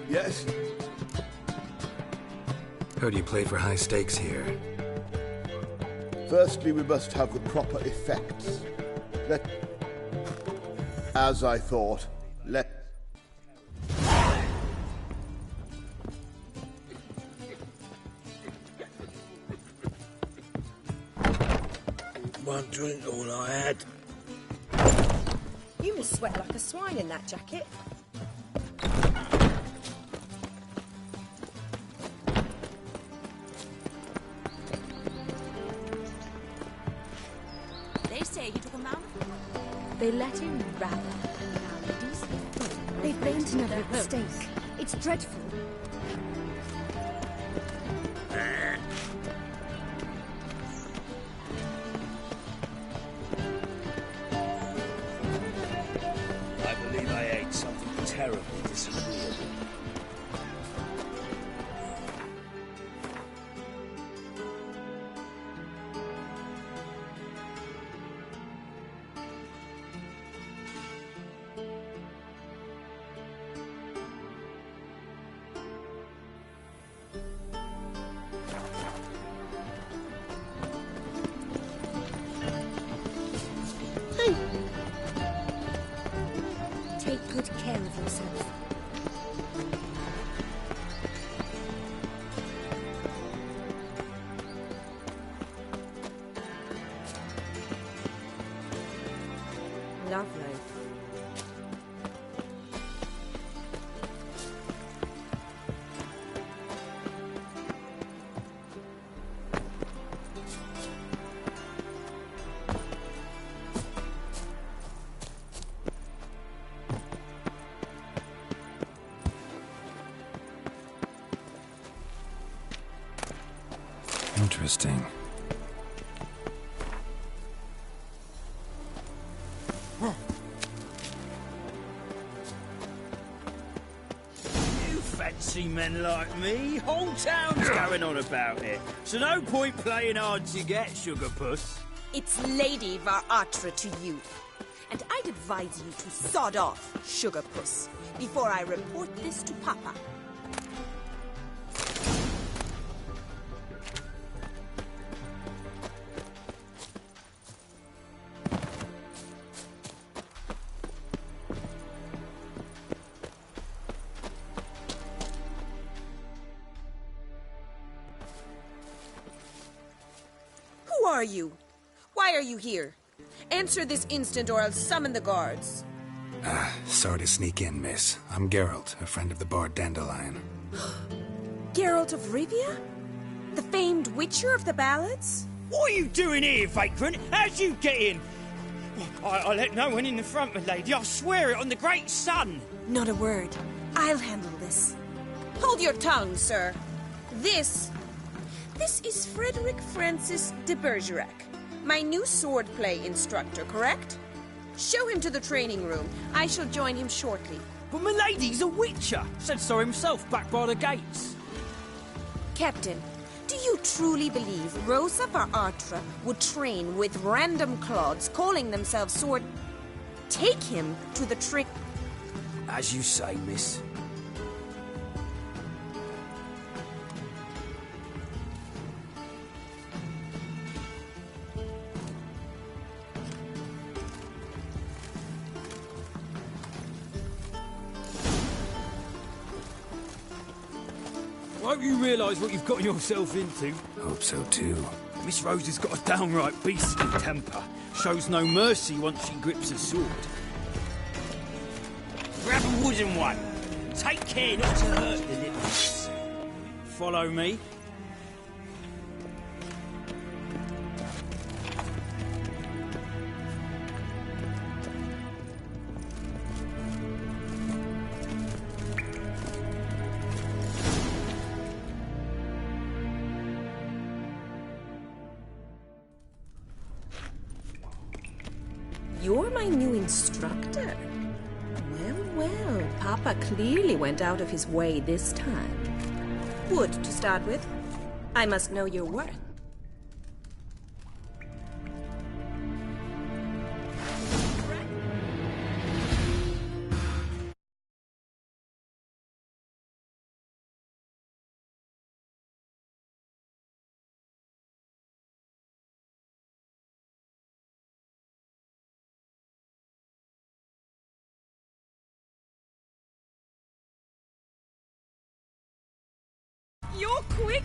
Yes? Heard you play for high stakes here. Firstly, we must have the proper effects. As I thought, One drink all I had. You must sweat like a swine in that jacket. They say he took a mouthful. They let him rather than now ladies. They've burnt another at the stake. It's dreadful. I believe I ate something terribly disagreeable. good care of himself. Lovely. Interesting. You fancy men like me? Whole town's going on about it. So no point playing hard to get, Sugar Puss. It's Lady Varatra to you. And I'd advise you to sod off, Sugar Puss, before I report this to Papa. Who are you? Why are you here? Answer this instant or I'll summon the guards. Sorry to sneak in, miss. I'm Geralt, a friend of the bard Dandelion. Geralt of Rivia? The famed witcher of the ballads? What are you doing here, vagrant? How'd you get in? I let no one in the front, my lady. I swear it on the great sun. Not a word. I'll handle this. Hold your tongue, sir. This is Frederick Francis de Bergerac, my new swordplay instructor, correct? Show him to the training room. I shall join him shortly. But my lady's a witcher. Said so himself back by the gates. Captain, do you truly believe Rosa Varatra would train with random clods calling themselves sword... Take him to the trick... As you say, miss. I hope you realise what you've gotten yourself into. Hope so too. Miss Rose has got a downright beastly temper. Shows no mercy once she grips a sword. Grab a wooden one. Take care not to hurt the nipples. Follow me. You're my new instructor? Well, Papa clearly went out of his way this time. Wood, to start with. I must know your worth. You're quick!